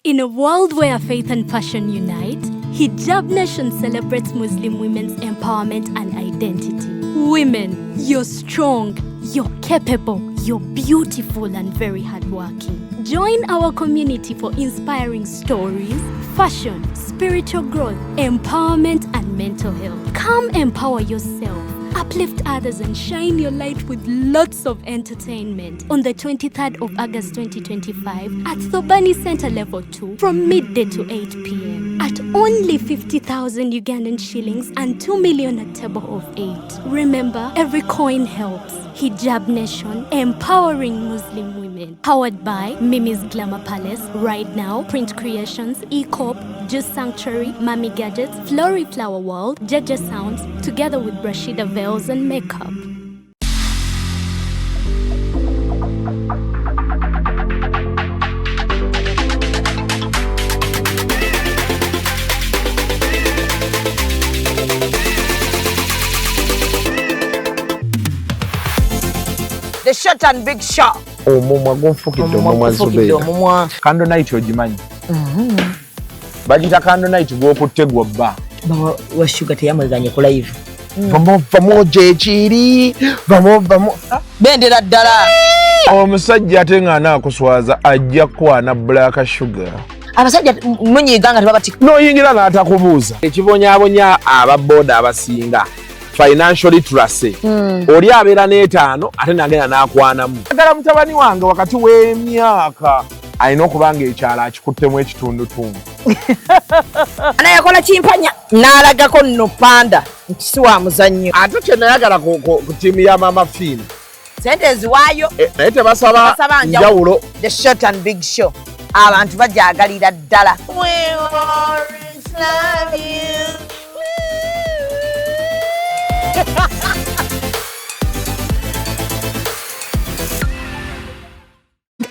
In a world where faith and passion unite, Hijab Nation celebrates Muslim women's empowerment and identity. Women, you're strong, you're capable, you're beautiful and very hardworking. Join our community for inspiring stories, fashion, spiritual growth, empowerment and mental health. Come empower yourself. Uplift others and shine your light with lots of entertainment on the 23rd of August 2025 at Thobani Center Level 2 from midday to 8 p.m. at only 50,000 Ugandan shillings and 2 million at table of 8. Remember, every coin helps. Hijab Nation, empowering Muslim women. Powered by Mimi's Glamour Palace, Right Now, Print Creations, E-Corp, Juice Sanctuary, Mami Gadgets, Flory Flower World, Jaja Sounds, together with Rashida Veils and Makeup. The short and big shot. Omumwa gonfukidde omumwa Zubedah. Kando night ogimanyi. Bagita kando night gwokutte gwobba. Wa sugar teyamazanye ku live. Vamo jechiri. Vamo. Bendera ddala. Omusajja ate nga anakuswaza ajja kwana black sugar. Abasajja munyiganga tebabati. Noyingira n'atakubuuza. Ekibonyaabonya ababooda abasinga. Financial literacy. Oli abeera n'etaano ate nagenda n'akwanamu. Agala mutabani wange wakati w'emyaka alina okubanga ekyalo akikuttemu ekitundutundu. Anayakola kimpanya n'alagako nno panda nkisi wa muzannyo. Ate kye nayagala ku ttiimu ya Mama Fiina. Sente eziwaayo. Naye tebasaba njawulo. The short and big show. Abantu bajaagalira ddala. We always love you.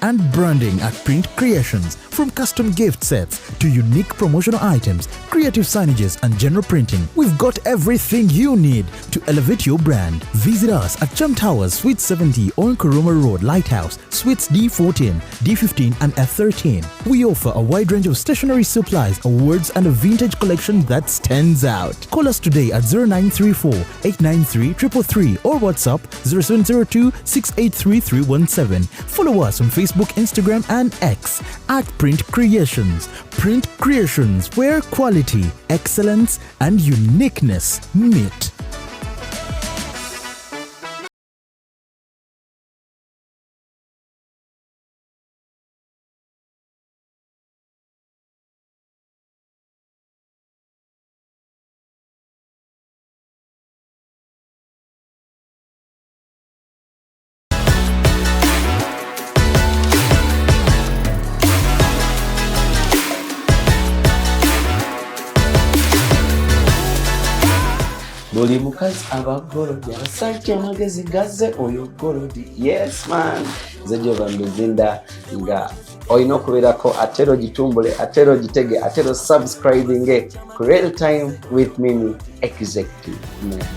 And branding at Print Creations. From custom gift sets to unique promotional items, creative signages and general printing, we've got everything you need to elevate your brand. Visit us at Chum Towers, Suite 70 on Kuruma Road, Lighthouse, Suites D14, D15 and F13. We offer a wide range of stationery supplies, awards and a vintage collection that stands out. Call us today at 0934 893 333 or WhatsApp 0702 683 317. Follow us on Facebook, Instagram and X at Print Creations. Print Creations, where quality, excellence and uniqueness meet. Buli mukazi abagolodi abasajja amagezi gazze oyo golodi. Yes man. Zejo bambezinda nga oyina okubeerako atero gitumbule atero gitege atero subscribing ku RealTime with Mimi Executive Media.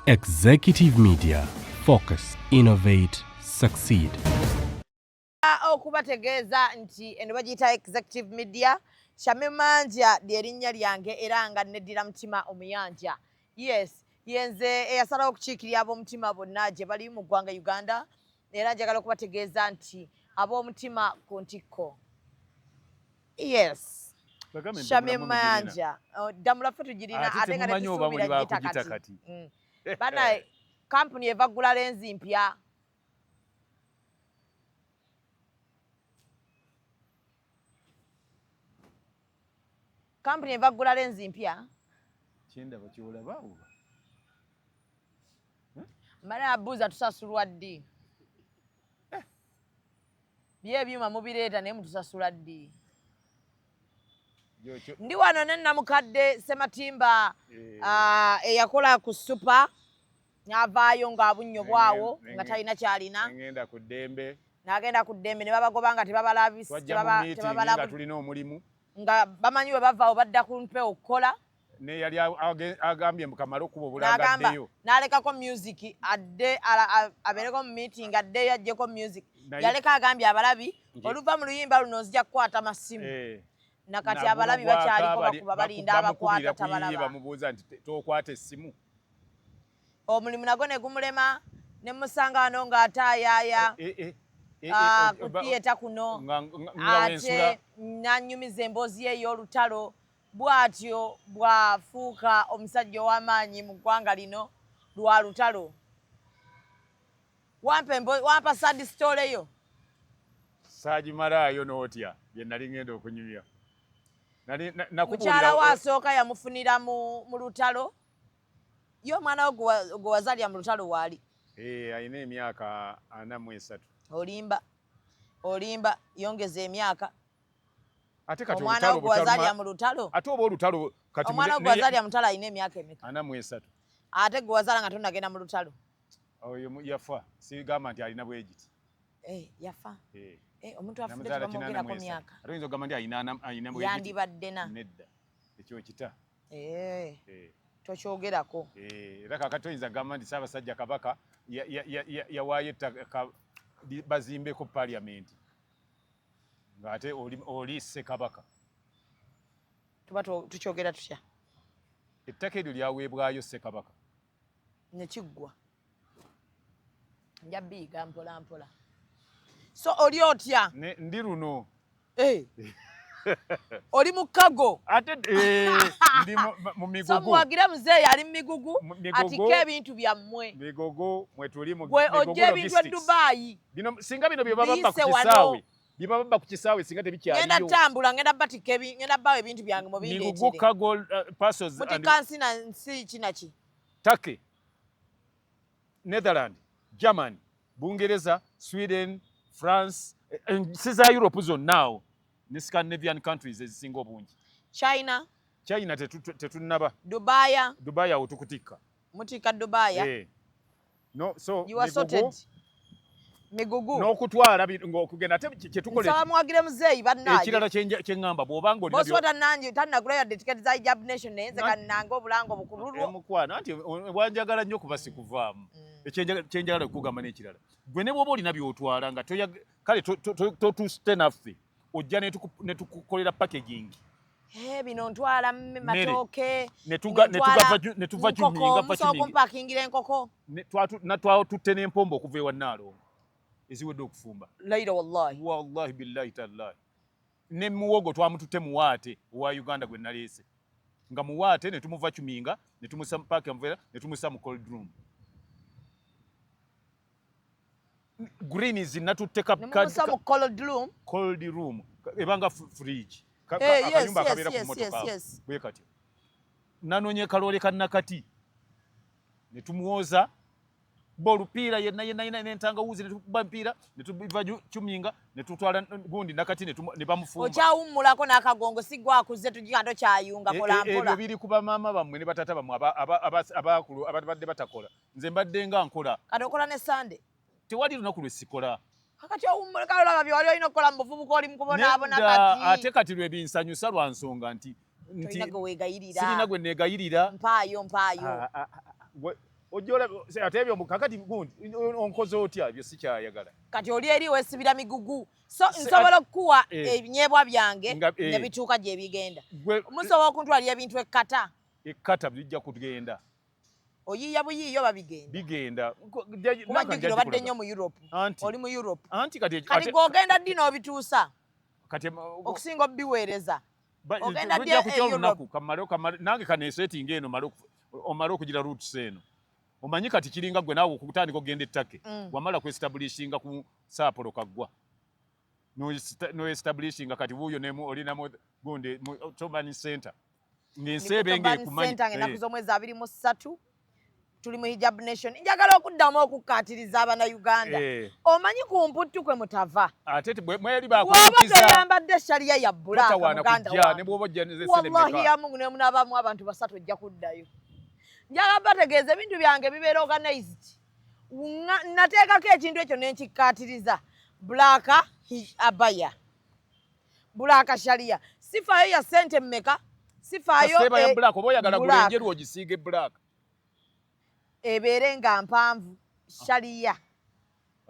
Executive Media. Focus, innovate, succeed. Okubategeeza nti eno bagiyita Executive Media. Shamemanja lyerinnya lyange era nga neddira mutima omuyanja. Yes, yenze eyasalawo okukiikirira ab'omutima bonna gye bali mu ggwanga Uganda era njagala okubategeeza nti ab'omutima ku ntikko. Yes. Shamemanja ddamula ffe tugirina ate nga tetusuubira gita kati. Bana kampuni eva ggula lenzi mpya. Kampuni eva ggula lenzi mpya. Kyendaba kyolaba. Mala abuuza tusasulwa ddi. Bye ebyuma mubireeta naye mutusasula ddi. Ndi wano ne Namukadde Sematimba eyakola ku super n'avaayo ng'abunnyo bwawo nga talina kyalina. Ngenda ku ddembe. N'agenda ku ddembe ne babagoba nga tebabalabisa tebabalabisa tulina omulimu. Nga bamanyi we bavaawo badda ku mpewo okukola. ne yali agambye mukamalo kuba obulanga addeyo n'alekako music adde abeereko mu meeting addeyo ajjeko music yaleka agambye abalabi oluva mu luyimba luno nzija kukwata masimu nakati abalabi bakyaliko bakuba balinda abakwata tabalaba bamubuuza nti tokwata essimu omulimu nago ne gumulema ne musanga wano ng'ataayaaya ku theatre kuno ate n'annyumiza emboozi ye ey'olutalo bw'atyo bw'afuuka omusajja ow'amaanyi mu ggwanga lino lwa lutalo. Wampa sad story yo saagimalaayo n'otya bye nali ngenda okunyumya. Mukyala we asooka yamufunira mu lutalo. Yo omwana wo gwe wazaalira mu lutalo waali? Alina emyaka 43. Olimba yongeza emyaka. Ate kati omwana wo gwe wazaalira mu lutalo? Ate oba olutalo kati omwana wo gwe wazaalira mu lutalo alina emyaka emeka? 43. Ate gwe wazaala nga tonnagenda mu lutalo? Oyo yafa. Sigamba nti alina bwegiti. Yafa. Omuntu afudde tebamwogerako myaka. Ate oyinza okugamba nti alina bwegiti. Yandibadde na. Nedda. Ekyo kita. Tokyogerako. Era kakati oyinza kugamba nti Ssaabasajja Kabaka yawaayo ettaka bazimbeko paliamenti. Ng'ate oli Ssekabaka. Tuba tukyogera tutya? Ettaka eryo lyaweebwayo Ssekabaka. Ne kiggwa. Nja biiga mpola mpola. So oli otya? Ndi luno. Oli mu kago. Ate ndi mu migogo. So muwagira muzeeyi ali mu migugu atika ebintu byammwe. Migogo mwe tuli mu gwe ojja ebintu e Dubai. Bino singa bino bye baba ku kisaawe. Bye baba ku kisaawe singa tebikyaliyo. Ngenda tambula ngenda batika ngenda bawe ebintu byange mu bindi ekiri. Migogo kago parcels and muti na nsi kinaki? Turkey, Netherlands, Germany, Bungereza, Sweden, France, nsi za Europe zonna ne Scandinavian countries ezisinga obungi. China tetunaba. Dubai awo tukutikka. Mutika Dubai. No, so you are sorted. Migugu n'okutwala ng'okugenda ate kyetukola nsaba muwagire muzeeyi bannange ekirala kye ngamba bw'obanga olina boswata nange tannagula yadde tiketi za Hijab Nation naye nze kannanga obulango bukululwo emukwana anti wanjagala nnyo kuba sikuvaamu ekyenjagala okugamba n'ekirala gwe ne bw'oba olina by'otwala nga kale totuste naffe ojja ne tukukolera packaging bino ntwala matooke ne tuva Kyuminga musokumpakingira enkoko natwatutte n'empombo okuva ewa Naalongo eziwedde okufumba. Leero wallahi billahi tallahi. Ne muwogo twamututte muwaate owa Uganda gwe naleese. Nga muwaate ne tumuva Kyuminga ne tumusa mpaka Mvera ne tumusa mu cold room. Greenies natutte musa mu cold room. Ebanga fridge. Akanyumba akabeera ku motoka. Bwe kati. Nanonye kalole kannakati. Ne tumuwoza bolupiira yenna n'entangawuzi ne tukuba mpiira ne tubiva Kyuminga ne tutwala gundi nakati ne bamufumba. Okyawummulako n'akagongo si gwakuze tugikando kyayunga mpola mpola. Ebyo biri kuba maama bammwe ne batata bammwe abaakulu abadde batakola. Nze mbadde nga nkola. Kati okola ne Sande? Tewali lunaku lwe sikola. Kakati owummuleka olaba bye wali olina okukola mu buvubuka oli mu kubonaabona kati. Ate kati lwe binsanyusa lwa nsonga nti sirina gwe neegayirira. Mpaayo. Ojola atebyo mukakati gundi onkoze otya ebyo sikyayagala. Kati oli eri wesibira migugu. So nsobola okuwa ebinyeebwa byange ne bituuka gye bigenda. Musobola okuntwalira ebintu ekkata. Ekkata bijja kugenda. Oyiiya buyiiyo babigenda. Bigenda. Kubajjukira obadde nnyo mu Europe. Oli mu Europe. Kati gw'ogenda ddi n'obituusa. Okusinga obiweereza. Ogenda ddi e Europe. Nange kaneesetinga eno omale okugira roots eno. Omanyi kati kiringa gwe naawe okutandika okugenda ettake wamala kwestablishinga ku Saapolo kaggwa no establishinga kati wuuyo olinamu gundi mu Ottoman Center ng'enseebenge kumanyi ennaku z'omwezi 23 tuli mu Hijab Nation njagala okuddamu okukkaatiriza Abannayuganda omanyi ku mputtu kwe mutava ate mweri bakukiza yambadde shaliya ya bbulaaka muganda wange wallahi ya Mungu ne munaabamu abantu basatu ojja kuddayo. Njagala bategeeza ebintu byange bibeera organized. Nateekako ekintu ekyo ne nkikkaatiriza. Blaaka abaya. Blaaka sharia. Sifaayo ya ssente mmeka? sifaayo ya black oba oyagala gulenjeru ogisiige black ebeere nga mpanvu shaliya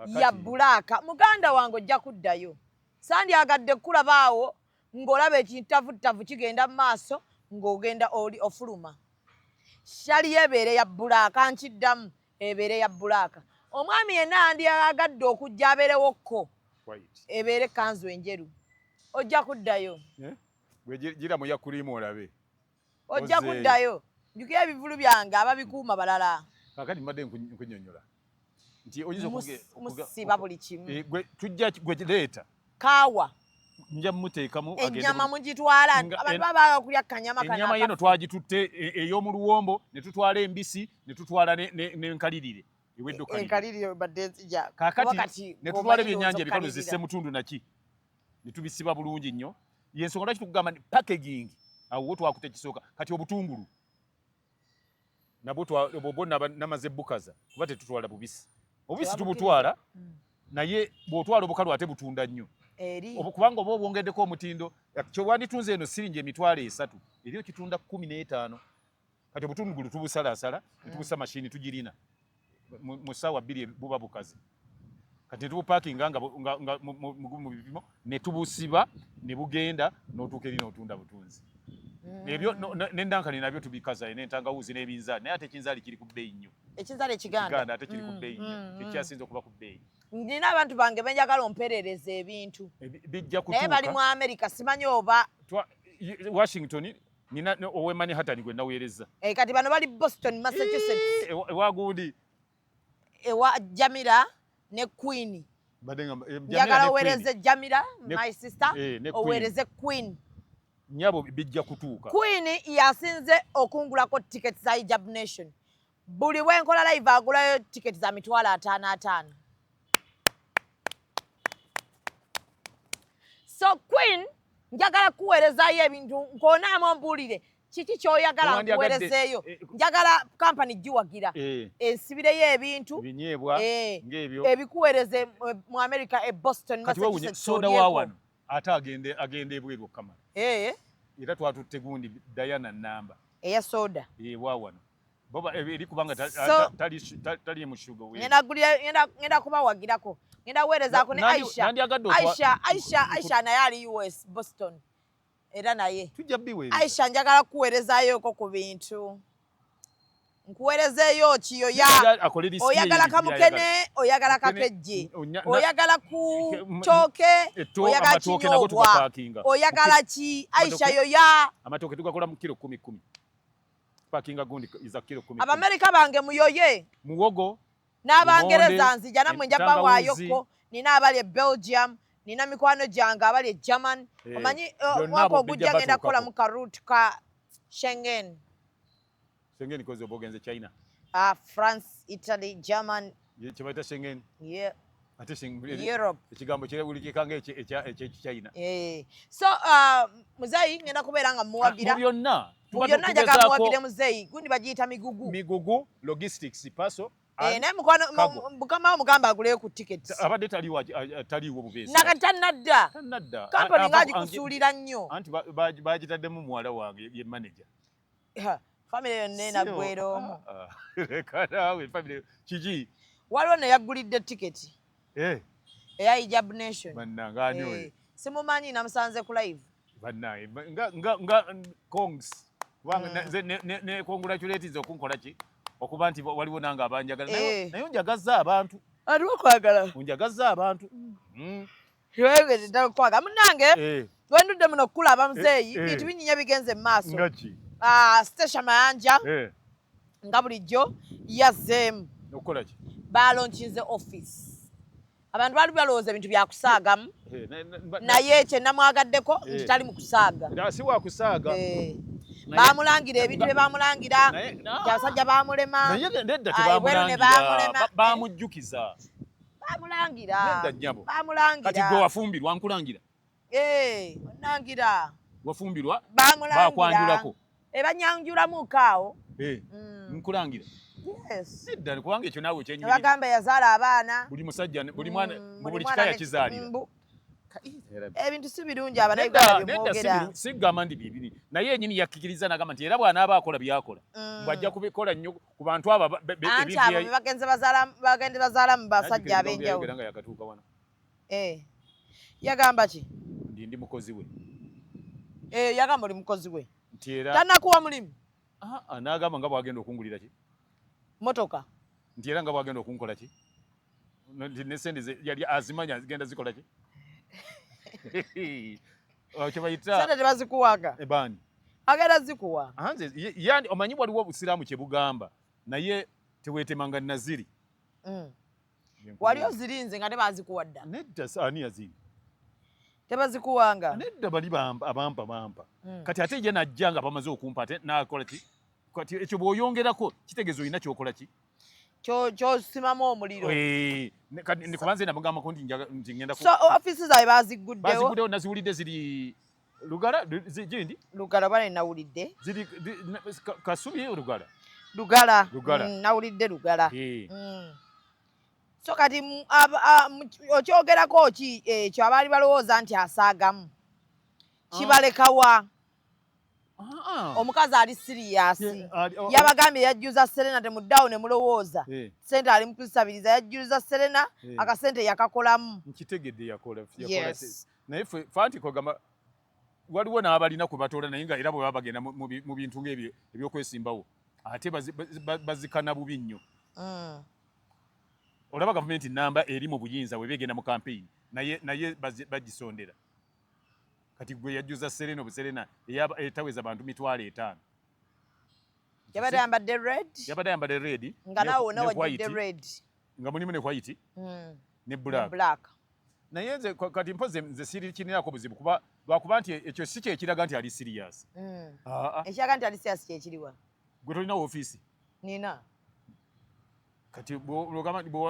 ya black muganda wange ojja kuddayo sandyagadde kulabaawo ng'olaba ekintavutavu kigenda mu maaso ng'ogenda oli ofuluma shaliya ebeere ya black ankiddamu ebeere ya black omwami yenna andyagadde okujja abeerewokko ebeere kanzu enjeru ojja kuddayo gira mu yakulimu olabe ojja kuddayo njukira ebivulu byange ababikuuma balala kakati mbadde nkunyonyola nti musiba buli kimu tujja gwe leeta kaawa nja muteekamu ennyama mugitwala abantu babaaga kulya kanyama kana ennyama yeno twagitutte ey'omu luwombo ne tutwala embisi ne tutwala n'enkalirire enkalirire badde nzija kakati ne tutwala ebyennyanja ebikalu zisse mutundu naki ne tubisiba bulungi nnyo yensonga lwaki tukugamba packaging awo wo twakute kisooka kati obutungulu nabwo namaze bukaza kuba tetutwala bubisi obubisi tubutwala naye bw'otwala obukalu ate butunda nnyo kubanga oba obwongeddeko omutindo kyowanditunze eno siringi emitwalo 3 eriyo kitunda 15 kati obutungulu tubusalaasala netubusa mashini tugirina mu ssaawa 2 buba bukaze kati netubupakinga nga mu bipimo ne tubusiba ne bugenda n'otuuka eri n'otunda butunzi ebyo n'endankani nabyo tubikaza n'entangawuzi n'ebinzaali naye ate ekinzaali kiri ku bbeeyi nnyo ekinzaali ekiganda ate kiri ku bbeeyi nnyo tekyasinza okuba ku bbeeyi nina abantu bange benjagala omperereza ebintu bijja kutuuka naye bali mu America simanyi oba Washington nina owe Manhattan gwe naweereza kati bano bali Boston Massachusetts ewagundi ewa Jamila ne Queen njagala oweereze Jamila my sister oweereze Queen nyabo bijja kutuuka Queen yasinze okungulako tickets za Hijab Nation buli wenkola live agulayo tickets za mitwalo 5 so Queen njagala kuweerezayo ebintu nkoonaamu ombulire kiki kyoyagala nkuweerezeeyo njagala kampani giwagira ensibireyo ebintu ebikuweereze mu America Boston Massachusetts soda wawano ate agende ebweru okamala era twatutte gundi Diana namba eya soda wawano boba eri kubanga tali mu sugar we ngenda kubawagirako ngenda weerezaako ne Aisha naye ali US Boston era naye tujja biweereza Aisha njagala kuweerezayo ku bintu nkuweerezeeyo kiyoya oyagala kamukene oyagala kakejje oyagala ku tooke oyagala kinyobwa oyagala ki Aisha yoya amatooke tugakola mu kilo 10 pakinga gundi iza kilo 10 Abamerika bange muyoye muwogo n'Abangereza nzija namwe njaba waayoko nina abali Belgium nina mikwano gyange abali German omanyi mwaka ogujja ngenda kukola mu karoute ka Schengen kozi obogenze China France Italy German kibaita Schengen ate Europe ekigambo kirewulikikanga China so muzeyi ngenda kubeera nga muwagira byonna njagala muwagire muzeyi gundi bagiyita migugu logistics paso naye mukama mugamba aguleyo ku tickets abadde taliwo bubeezi nakati tannadda kampani ng'agikusuulira nnyo anti bagitaddemu muwala wange ye manager famire yonna enagwera omu leka naawe famire kiki waliwo neyaggulidde tiketi eya Hijab Nation bannange ani oyo simumanyi namusanze ku live bannange nga kongs ne congratulations okunkola ki okuba nti waliwo nange abanjagala naye onjagaza abantu aliwokwagala onjagaza abantu kwagala munange wendudde muno kukulaba muzeeyi bintu binyinya bigenze mu maaso Stasha Mayanja nga bulijjo yazzeemu okukola ki balonkinze office abantu bali balowooza ebintu byakusaagamu naye kyenamwagaddeko nti tali mu kusaaga si wakusaaga bamulangira ebintu bye bamulangira abasajja bamulema ebweru ne bamulema bamujjukiza bamulangira kati gwe wafumbirwa nkulangira onangira wafumbirwa bakwanjulako ebanyanjulamu kaawo nkulangira edda kubanga ekyo naawe bagamba yazaala abaana buli musajja buli mwana buli kika yakizaalira ebintu si birungi abanayuganda byemwogera sigamba ndi bibiri naye nyini yakkiriza n'agamba nti era bw'anaaba akola byakola bw'ajja kubikola nnyo ku bantu abo anti abo bagende bazaalamu basajja ab'enjawulo nga yakatuuka wano yagamba ki ndi mukozi we yagamba oli mukozi we nti era tannakuwa mulimu n'agamba nga bw'agenda okungulira ki motoka nti era nga bw'agenda okunkola ki nti nesente yali azimanya zigenda zikola ki kyebayita sente tebazikuwaga ebani agenda zikuwa anze yani omanyi waliwo obusiraamu kye bugamba naye teweetemanga naziri wali ozirinze nga tebazikuwa dda nedda ani yazini tebazikuwanga nedda bali abampa kati ate ye najja nga bamaze okumpa ate nakola ki kati ekyo bw'oyongerako kitegeeza olina kyokola ki kyosimamu omuliro kubanze namugamba ko nti ngenda so ofisi zaabwe baziguddewo naziwulidde ziri lugala gindi lugala bale nawulidde ziri kasubi lugala nawulidde lugala so kati okyogerako ki ekyo abaali balowooza nti asaagamu kibalekawa omukazi ali siriyasi yabagambye yajjuza Serena temuddawo ne mulowooza sente ali mu kusabiriza yajjuza Serena akasente yakakolamu nkitegedde yakola naye fanti kogamba waliwo n'abalina kwe batoola naye nga era bwe baba bagenda mu bintu ng'ebyo ebyokwesimbawo ate bazikana bubi nnyo olaba gavumenti namba eri mu buyinza bwe begenda mu campaign naye bagisondera kati gwe yajjuza Serena obuserena etaweza abantu 5,000 yabadde ayambadde red nga nawe wonna wajjudde red nga mulimu ne white ne black naye nze kati mpoze nze sirikinirako buzibu kuba lwakuba nti ekyo si kyekiraga nti ali serious ekiraga nti ali serious kyekiriwa gwe tolina ofiisi nina kati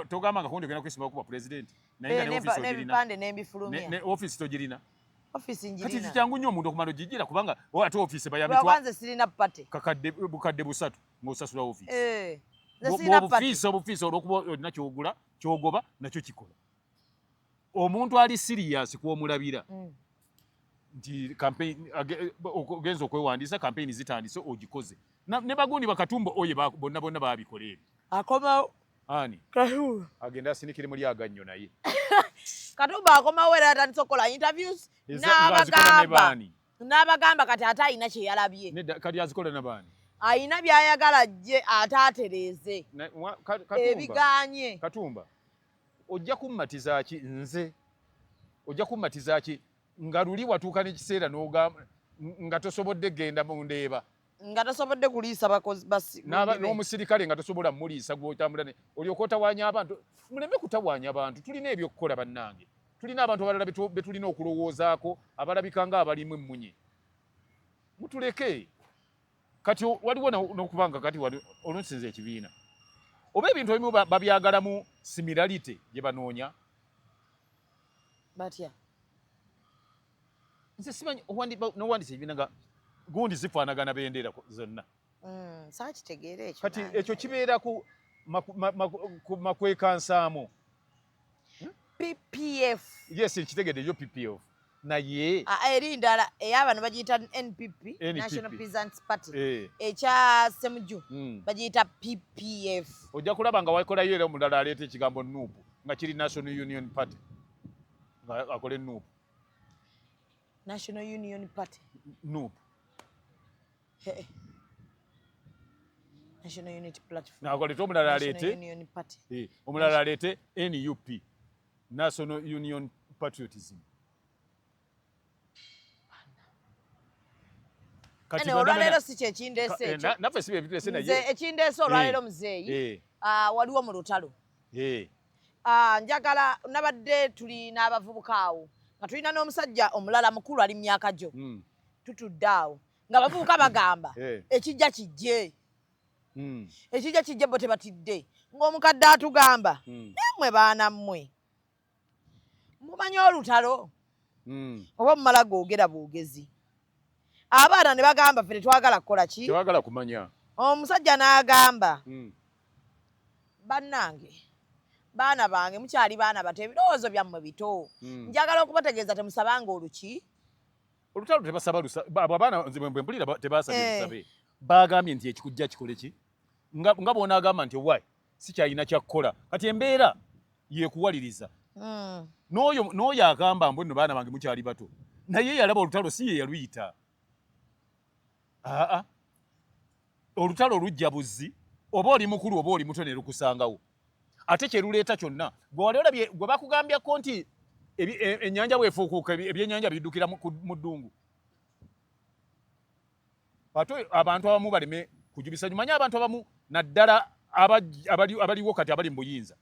togamba nga kundi ogenda kwesimba kuba president naye nga n'ebipande n'embifulumya ne ofiisi togirina office njirina kati kyangu nnyo omuntu okumala ogijjira kubanga ate ofiisi bayambitwa sirina pate bukadde busatu ng'osasula ofiisi obufiisi olwokuba olina kyogula kyogoba nakyo kikola omuntu ali siriyasi kw'omulabira nti ogenza okwewandiisa kampeyini zitandise ogikoze ne bagundi bakatumba oye bonna baabikola ebyo akomawo ani agenda asinikire muli agannyo naye Katumba akomawo era atandise okukola interviews n'abagamba kati ate alina kye yalabye kati azikola nabaani alina by'ayagala jje ate atereeze ebiganye Katumba ojja kummatiza ki nze ojja kummatiza ki nga luli watuuka n'ekiseera n'ogamba nga tosobodde genda mu ndeeba nga tosobodde kuliisa bakozi n'omusirikale nga tosobola muliisa gw'otambula olyoka otawaanya abantu muleme kutawaanya abantu tulina ebyokukola bannange tulina abantu abalala be tulina okulowoozaako abalabika nga abalimu emmunye mutuleke kati waliwo n'okubanga kati olunsinza ekibiina oba ebintu ebimu babyagalamu similarite gye banoonya batya nze simanyi n'owandiisa ekibiina nga gundi zifaanagana bendera zonna saa kitegeera ekyo kati ekyo kibeera ku makwekansaamu PPF yes nkitegedde yo PPF naye eri ndala ey'abantu bagiyita NPP National Peasants Party ekya Semuju bagiyita PPF ojja kulaba nga wakolayo era omulala aleeta ekigambo NUP nga kiri National Union Party nga akole NUP National Union Party NUP National Unity Platform nakoleta omulala aleete omulala aleete NUP National Union Patriotism kati olwaleero si kyekindeese ekyo naffe si byebiturese naye nze ekindeese olwaleero muzeeyi waliwo mu lutalo njagala nabadde tuli n'abavubuka awo nga tulina n'omusajja omulala mukulu ali mu myaka gyo tutudde awo nga abavubuka bagamba ekijja kijje ekijja kijje bo tebatidde ng'omukadde atugamba nammwe baana mmwe mumanyi olutalo oba mumala googera bwogezi abaana ne bagamba ffe tetwagala kukola ki tewagala kumanya omusajja n'agamba bannange baana bange mukyali baana bato ebirowoozo byammwe bito njagala okubategeeza temusabanga oluki olutalo tebasaba abaana bwe mpulira tebasabye lusabe bagambye nti ekikujja kikole ki nga bona agamba nti owaayi sikyalina kyakkola kati embeera yekuwaliriza n'oyo agamba mbwe nno baana bange mukyali bato naye yalaba olutalo si ye yaluyita olutalo lujja buzzi oba oli mukulu oba oli muto ne lukusangawo ate kyeruleeta kyonna gwe wali olabye gwe bakugambyako nti ennyanja bwefuukuuka ebyennyanja biddukira mu ddungu ate abantu abamu baleme kujubisa manyi abantu abamu naddala abaliwo kati abali mu buyinza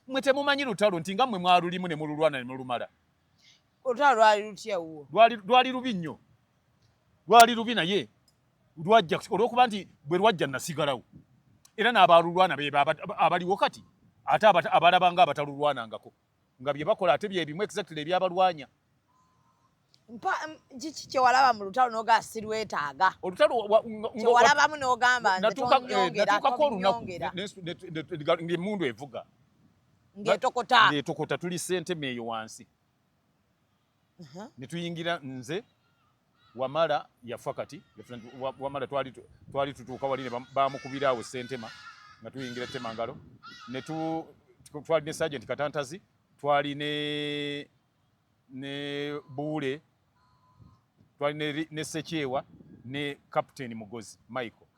mwe temumanyi lutalo nti nga mmwe mwalulimu ne mululwana ne mulumala olutalo lwali lutyawo lwali lubi nnyo lwali lubi naye lwajja olw'okuba nti bwe lwajja nasigalawo era n'abalulwana be abaliwo kati ate abalaba nga abatalulwanangako nga bye bakola ate bye bimu exactly ebyabalwanya kiki kyewalaba mu lutalo n'ogaa sirwetaaga olutalo kyewalabamu n'ogamba natuukako olunaku ng'emmundu evuga ng'etokota tuli ssentema eyo wansi ne tuyingira nze Wamala yafa kati Wamala twali tutuuka wali ne bamukubira awo ssentema nga tuyingira Temangalo ne twali ne Sergeant Katantazi twali ne Buule twali ne Sekyewa ne Captain Mugozi Michael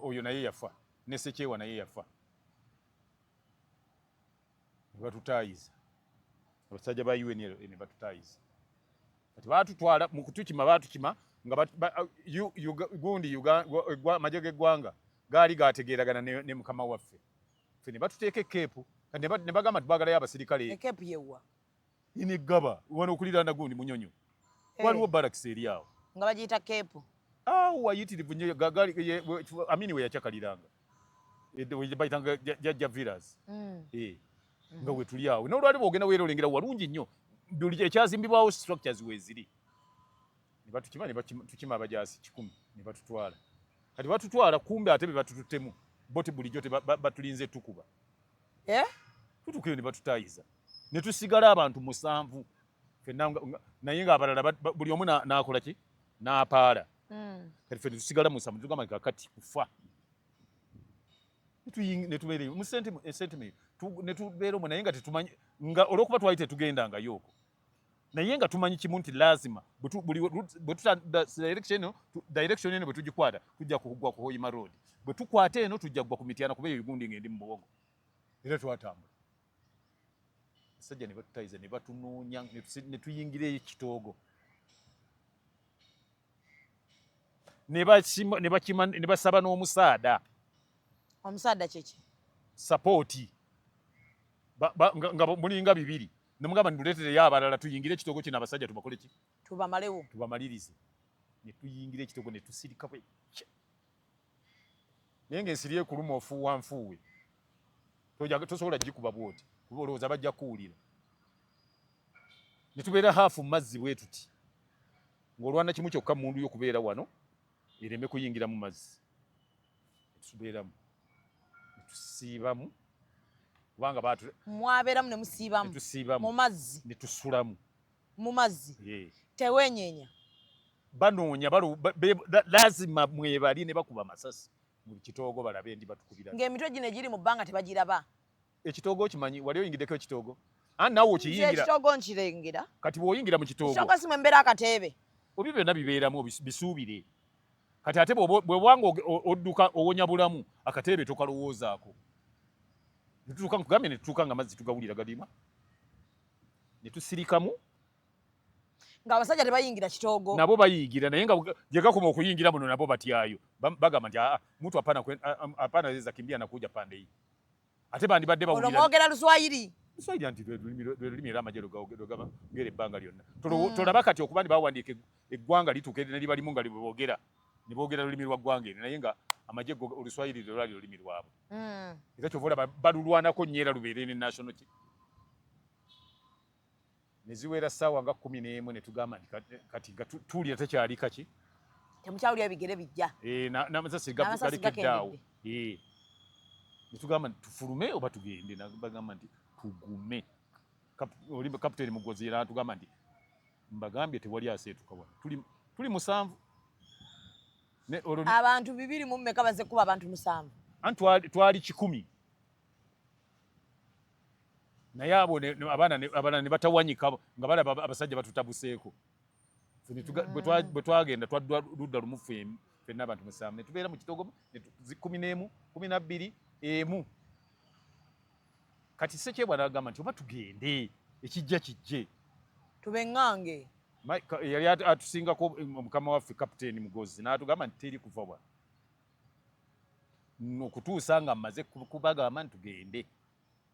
oyo naye yafa ne Sekyewa naye yafa batutayiza abasajja ba UN ne batutayiza kati batutwala mu kutukima batukima nga gundi amagye g'eggwanga gaali gategeeragana ne mukama waffe ffe ne batuteeka ekeepu kati ne bagamba tubagalayo abasirikale ekeepu yewa inegaba wano okuliraana gundi munyonyo waliwo barakisi eri awo nga bagiyita keepu wayitirivu nnyo amini we yakyakaliranga bayitanga jajja viras nga we tuli awo n'olwali bwogenda weera olengera walungi nnyo buli ekyazimbibwawo structures weeziri ne batukima ne tukima abajaasi 100 ne batutwala kati batutwala kumbe ate be batututemu boti bulijjo batulinze tukuba tutukeyo ne batutayiza ne tusigala abantu 7 naye ng'abalala buli omu n'akola ki n'apaala kati ffe tusigala 7 tugamba kakati kufa netubeereyo mu sentime ne tubeera omwo naye nga tetumanyi nga olw'okuba twali tetugendangayo okwo naye nga tumanyi kimu nti lazima direction eno bwe tugikwata tujja kugwa ku Hoima Road bwe tukwata eno tujja kugwa ku Mityana kuba eyo gundi ng'endi mu Muwogo era twatambula basajja ne batutayiza ne batunoonya ne tuyingira ekitoogo ne basaba n'omusaada omusaada kyeki sapooti nga mulinga 2 nemugamba nituleetereyo abalala tuyingire ekitoogo kino abasajja tubakole ki tubamalewo tubamalirize ne tuyingira ekitoogo ne tusirika bwe naye ng'ensiri ekuluma ofuuwa nfuuwe tosobola gikuba bwoti kuba olowooza bajja kuwulira ne tubeera haafu mu mazzi bwe tuti ng'olwana kimu kyokka mundu y'okubeera wano ereme kuyingira mu mazzi tubeeramu netusiibamu kubanga mwabeeramu ne musiibamu mu mazzi ne tusulamu mu mazzi tewenyenya banoonya lazima mwebali ne bakuba amasasi mu kitoogo balabe endi batukubira ng'emitwe gino egiri mu bbanga tebagiraba ekitoogo okimanyi wali oyingiddeko ekitoogo naawe okiyingira ekitoogo nkirengera kati bw'oyingira mu kitoogo kitoogo si mwe mbeera akateebe obi byonna bibeeramu bisuubire kati ate bwebwanga odduka owonya bulamu akateebe tokalowoozaako netutuuka nkugambye netutuuka nga amazzi tugawulira galima ne tusirikamu ng'abasajja tebayingira kitoogo nabo bayingira naye nga gye gakoma okuyingira muno nabo batyayo bagamba nti mtu hapana weza kimbia na kuja pande hii ate bandibadde bawulira ono mwogera Luswayiri Luswayiri nti lulimi era amajero gagamba ngere ebbanga lyonna tolaba kati okuba ndi bawandiika eggwanga lituuka ne libalimu nga libogera ne boogera lulimi lwa ggwanga eri naye nga amagye Oluswayiri lwali lulimi lwabwe era kyova olaba balulwanako nnyo era lubeere ne national ki neziwera ssaawa nga 11 ne tugamba nti kati tuwulira tekyali kaki temukyawulira bigere bijja n'amasasi galekeddaawo netugamba tufulume oba tugende nabagamba nti tugume olimba kapiteni Mugozi era atugamba nti mbagambye tewali aseetuka wano tuli 7 abantu 2 mu mmeka baze kuba abantu 7 twali 10 naye abo abaana ne batawanyika nga balaba abasajja batutabuseeko bwe twagenda twaddwa ludda lumu ffenna abantu 7 ne tubeera mu kitogo 11 12 emu kati Ssekyebwa n'agamba nti oba tugende ekijja kijje tubengange yali atusingako mukama waffe kapiteni Mugozi n'atugamba nti teri kuva wano okutuusa nga mmaze kubagamba nti tugende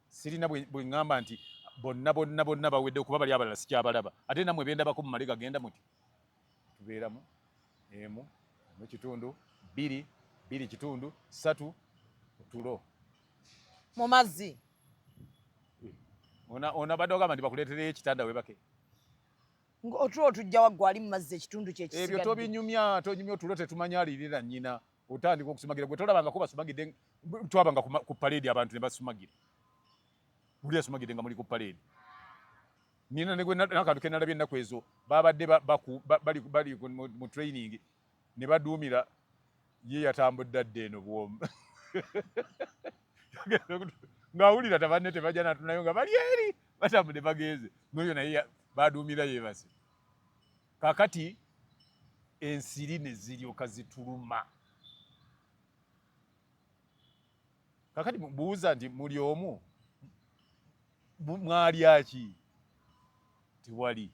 sirina bwe ŋŋamba nti bonna bawedde kuba bali abalala sikyabalaba ate nammwe bendabako mu malega genda muti tubeeramu 1.2 2.3 otulo mu mazzi ona badde ogamba nti bakuleetereyo ekitanda webake otulo tujja waggwa ali mu mazzi ekitundu kyekisigadde ebyo tonyumya otulo tetumanya alirira nnyina otandika okusumagira gwe tolabangako basumagidde twabanga ku paleedi abantu ne basumagira buli asumagidde nga muli ku paleedi nina nakantu kenalabye ennaku ezo babadde bali mu training ne baduumira ye yatambudde adde eno bwomu ng'awulira tabanne tebajja natunayo nga bali eri batambudde bagenze noyo naye baduumira yeebase kakati ensiri ne ziryoka zituluma kakati buuza nti muli omu mwalya ki tewali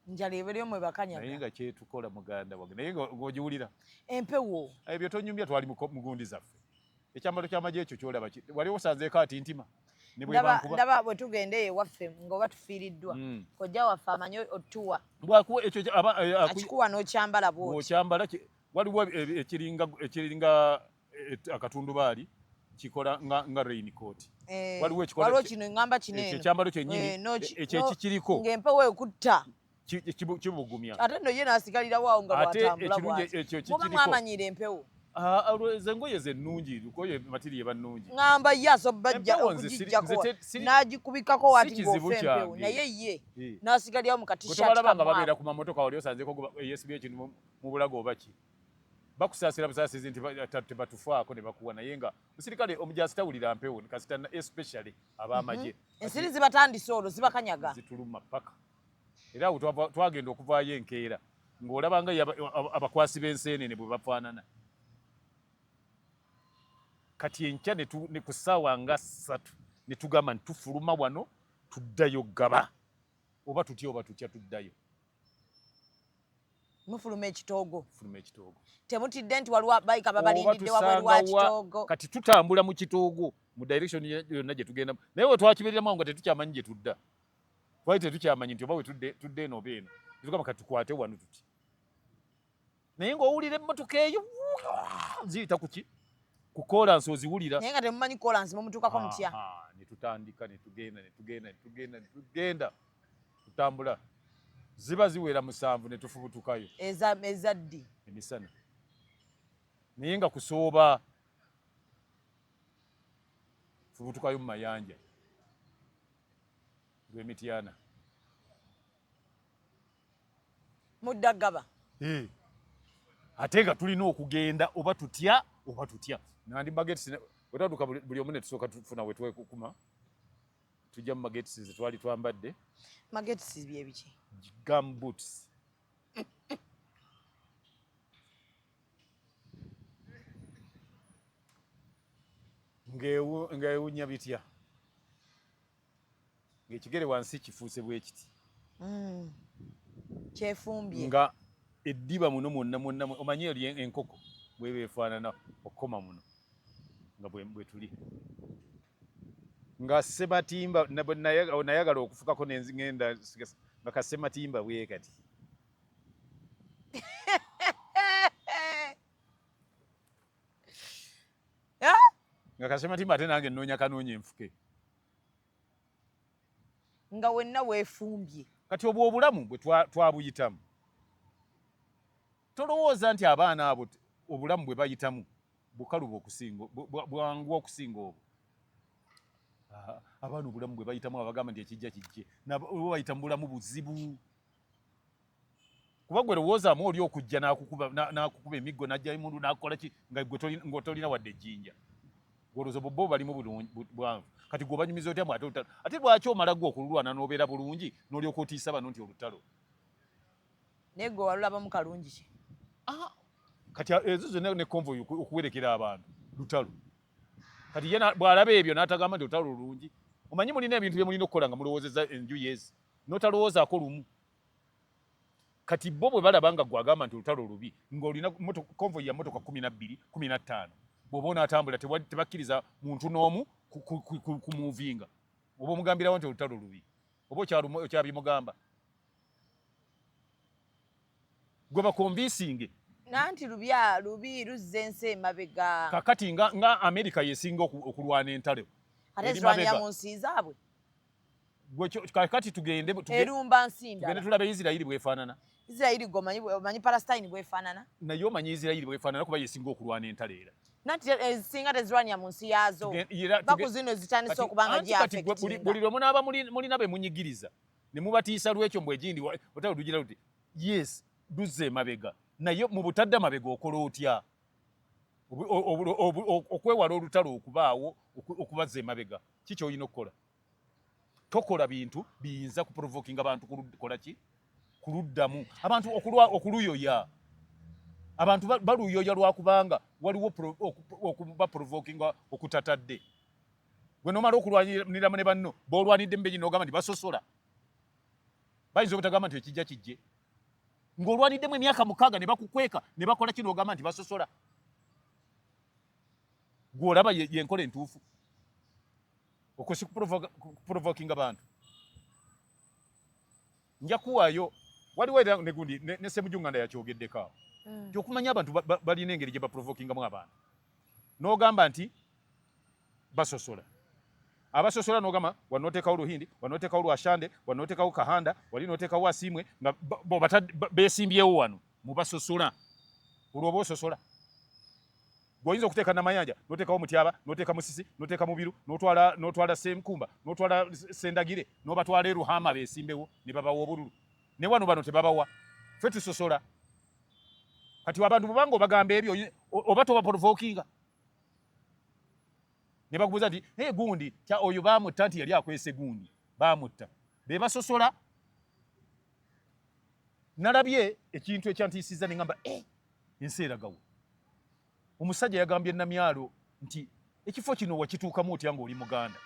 njala ebeeryo mwe bakanyaga naye nga kyetukola muganda wange naye ng'ogiwulira empewo ebyo tonyumbya twali mugundi zaffe ekyambalo ky'amagye ekyo kyolaba wali osanzeeko ati ntima ndaba bwe tugenda ewaffe ng'oba tufiiriddwa kojja waffe amanyi otuwa akikuwa n'okyambala bw'okyambala waliwo ekiringa akatundubaali kikola nga raincoat waliwo kino eŋŋamba kinene ekyambalo kyennyini ekyo ekikiriko ng'empewo ekutta kibugumya ate nno ye n'asigalira waawo nga bw'atambula bw'ati muba mwamanyira empewo zengoye zennungi lukoye matiri eba nnungi ngamba ye asobajja okugijjako n'agikubikako waati ng'ofa empewo naye ye n'asigalirawo mu katishaati nga babeera ku mamotoka wali osanzeeko yeesibye ekintu mu bulago oba ki bakusaasira busaasizi nti tebatufaako ne bakuwa naye nga musirikale omujaasi tawulira mpewo kasita especially ab'amagye ensiri zibatandise olwo zibakanyaga zituluma paka era awo twagenda okuvaayo enkeera ng'olaba nga abakwasi b'enseenene bwe bafaanana kati enkya ne ku ssaawa nga 3 ne tugamba nti tufuluma wano tuddayo gaba oba tutya tuddayo mufuluma ekitoogo fuluma ekitoogo temutidde nti waliwo bayika babalindidde wabweru wa kitoogo kati tutambula mu kitoogo mu direction yonna gye tugenda naye we twakibereramu nga tetukyamanyi gye tudda twali tetukyamanyi nti oba we tudde eno oba eno tugamba kati tukwate wano tuti naye ng'owulira emmotoka eyo ziyita kuki ku kolansi oziwulira naye nga temumanyi kolansi mumutuukako mutya ne tutandika ne tugenda tutambula ziba ziwera 7 ne tufubutukayo ezaddi emisana naye nga kusooba fubutukayo mu mayanja lw'emityana muddagaba ate nga tulina okugenda oba tutya nandi magetisi wetwaduka buli omu ne tusooka tufuna wetwekukuma tujja mu magetisi ze twali twambadde magetisi byebiki gumboots ng'ewunya bitya ng'ekigere wansi kifuuse bwe kiti kyefumbye nga eddiba muno mwonna omanyi oli enkoko bweba efaanana okukoma muno nga bwe tuli nga sematimba nayagala okufukako ngenda nga kasematimba bwe kati nga kasematimba ate nange nnoonya kanoonya enfuke nga wenna weefumbye kati obwo obulamu bwe twabuyitamu tolowooza nti abaana abo obulamu bwe bayitamu bukalubo okusinga bwangu okusinga obwo. Abantu bulamu bwe bayitamu abagamba nti ekijja kijje nabo bayita mu bulamu buzibu. Kuba gwe lowoozamu oli okujja n'akukuba emiggo n'ajja emundu n'akola ki nga tolina wadde ejjinja. Golooza bo balimu bwanvu. Kati gwe obanyumiza otya ate olutalo. Ate lwaki omala gwe okululwana n'obeera bulungi n'olyoka otiisa bano nti olutalo? Naye gwe walulabamu kalungi ki? Kati ezo zonna ne konvoyi okuwerekera abantu lutalo. Kati ye bw'alaba ebyo n'atagamba nti olutalo lulungi. Omanyi mulina ebintu bye mulina okukola nga mulowoozezza enju yeezi n'otalowoozaako lumu. Kati bo bwe balaba nga gwagamba nti olutalo lubi ng'olina konvoyi ya motoka 12 15 bw'oba onaatambula tebakkiriza muntu n'omu kumuvinga oba omugambirawo nti olutalo lubi oba okyabimugamba gwe bakombiisinge nanti lubi luzza ensi emabega. kakati nga Amerika yesinga okulwana entalo ate zirwanira mu nsi zaabwe. Kakati tugende erumba nsinda tugende tulabe Isirayiri bwefaanana. Isirayiri omanyi Palestine bwefaanana. Naye omanyi Isirayiri bwefaanana kuba yesinga okulwana entalo era. Nanti singa tezirwanira mu nsi yaazo bakuzino zitandise okubanga gyafektinga. Buli lwe munaaba mulina be munyigiriza ne mubatiisa lwekyo mbwe egindi otalo lugira luti yes luzza emabega naye mu butadde amabega okola otya okwewala olutalo okubaawo okubazza emabega kiki olina okukola? Tokola bintu biyinza kuprovokinga abantu kukola ki? Kuluddamu abantu okuluyoya. Abantu baluyoya lwakubanga waliwo okubaprovokinga okutatadde. Gwe nomala okulwanira ne banno b'olwanidde mbeji n'ogamba nti basosola. Bayinza obutagamba nti ekijja kijje. Ng'olwaniddemu emyaka 6 ne bakukweka ne bakola kino ogamba nti basosola. Gwe olaba yenkola entuufu. Okwesi kuprovokinga abantu. Nja kuwaayo waliwo era ne gundi ne Ssemujjunganda yakyogeddeko awo. Okumanya abantu balina engeri gye baprovokingamu abantu. N'ogamba nti basosola. Abasosola n'ogamba wanoteekawo Luhindi, wanoteekawo Lwashande, wanoteekawo Kahanda, wali noteekawo Asiimwe nga beesimbyewo wano mu basosola. Olwo oba ososola. Goyinza okuteeka Namayanja, noteekawo Mutyaba, noteeka Musisi, noteeka Mubiru, n'otwala Ssenkumba, n'otwala Sendagire, n'obatwala Ruhama beesimbewo ne babawa obululu. Ne wano bano tebabawa. Ffe tusosola. Kati abantu bubanga obagamba ebyo oba tobaprovokinga. Ne bakubuuza nti gundi kya oyo baamutta nti yali akwese gundi baamutta. Be basosola. Nalabye ekintu ekyantiisizza ne ngamba ensi eragawo. Omusajja yagambye Namyalo nti ekifo kino wakituukamu otya ng'oli Muganda.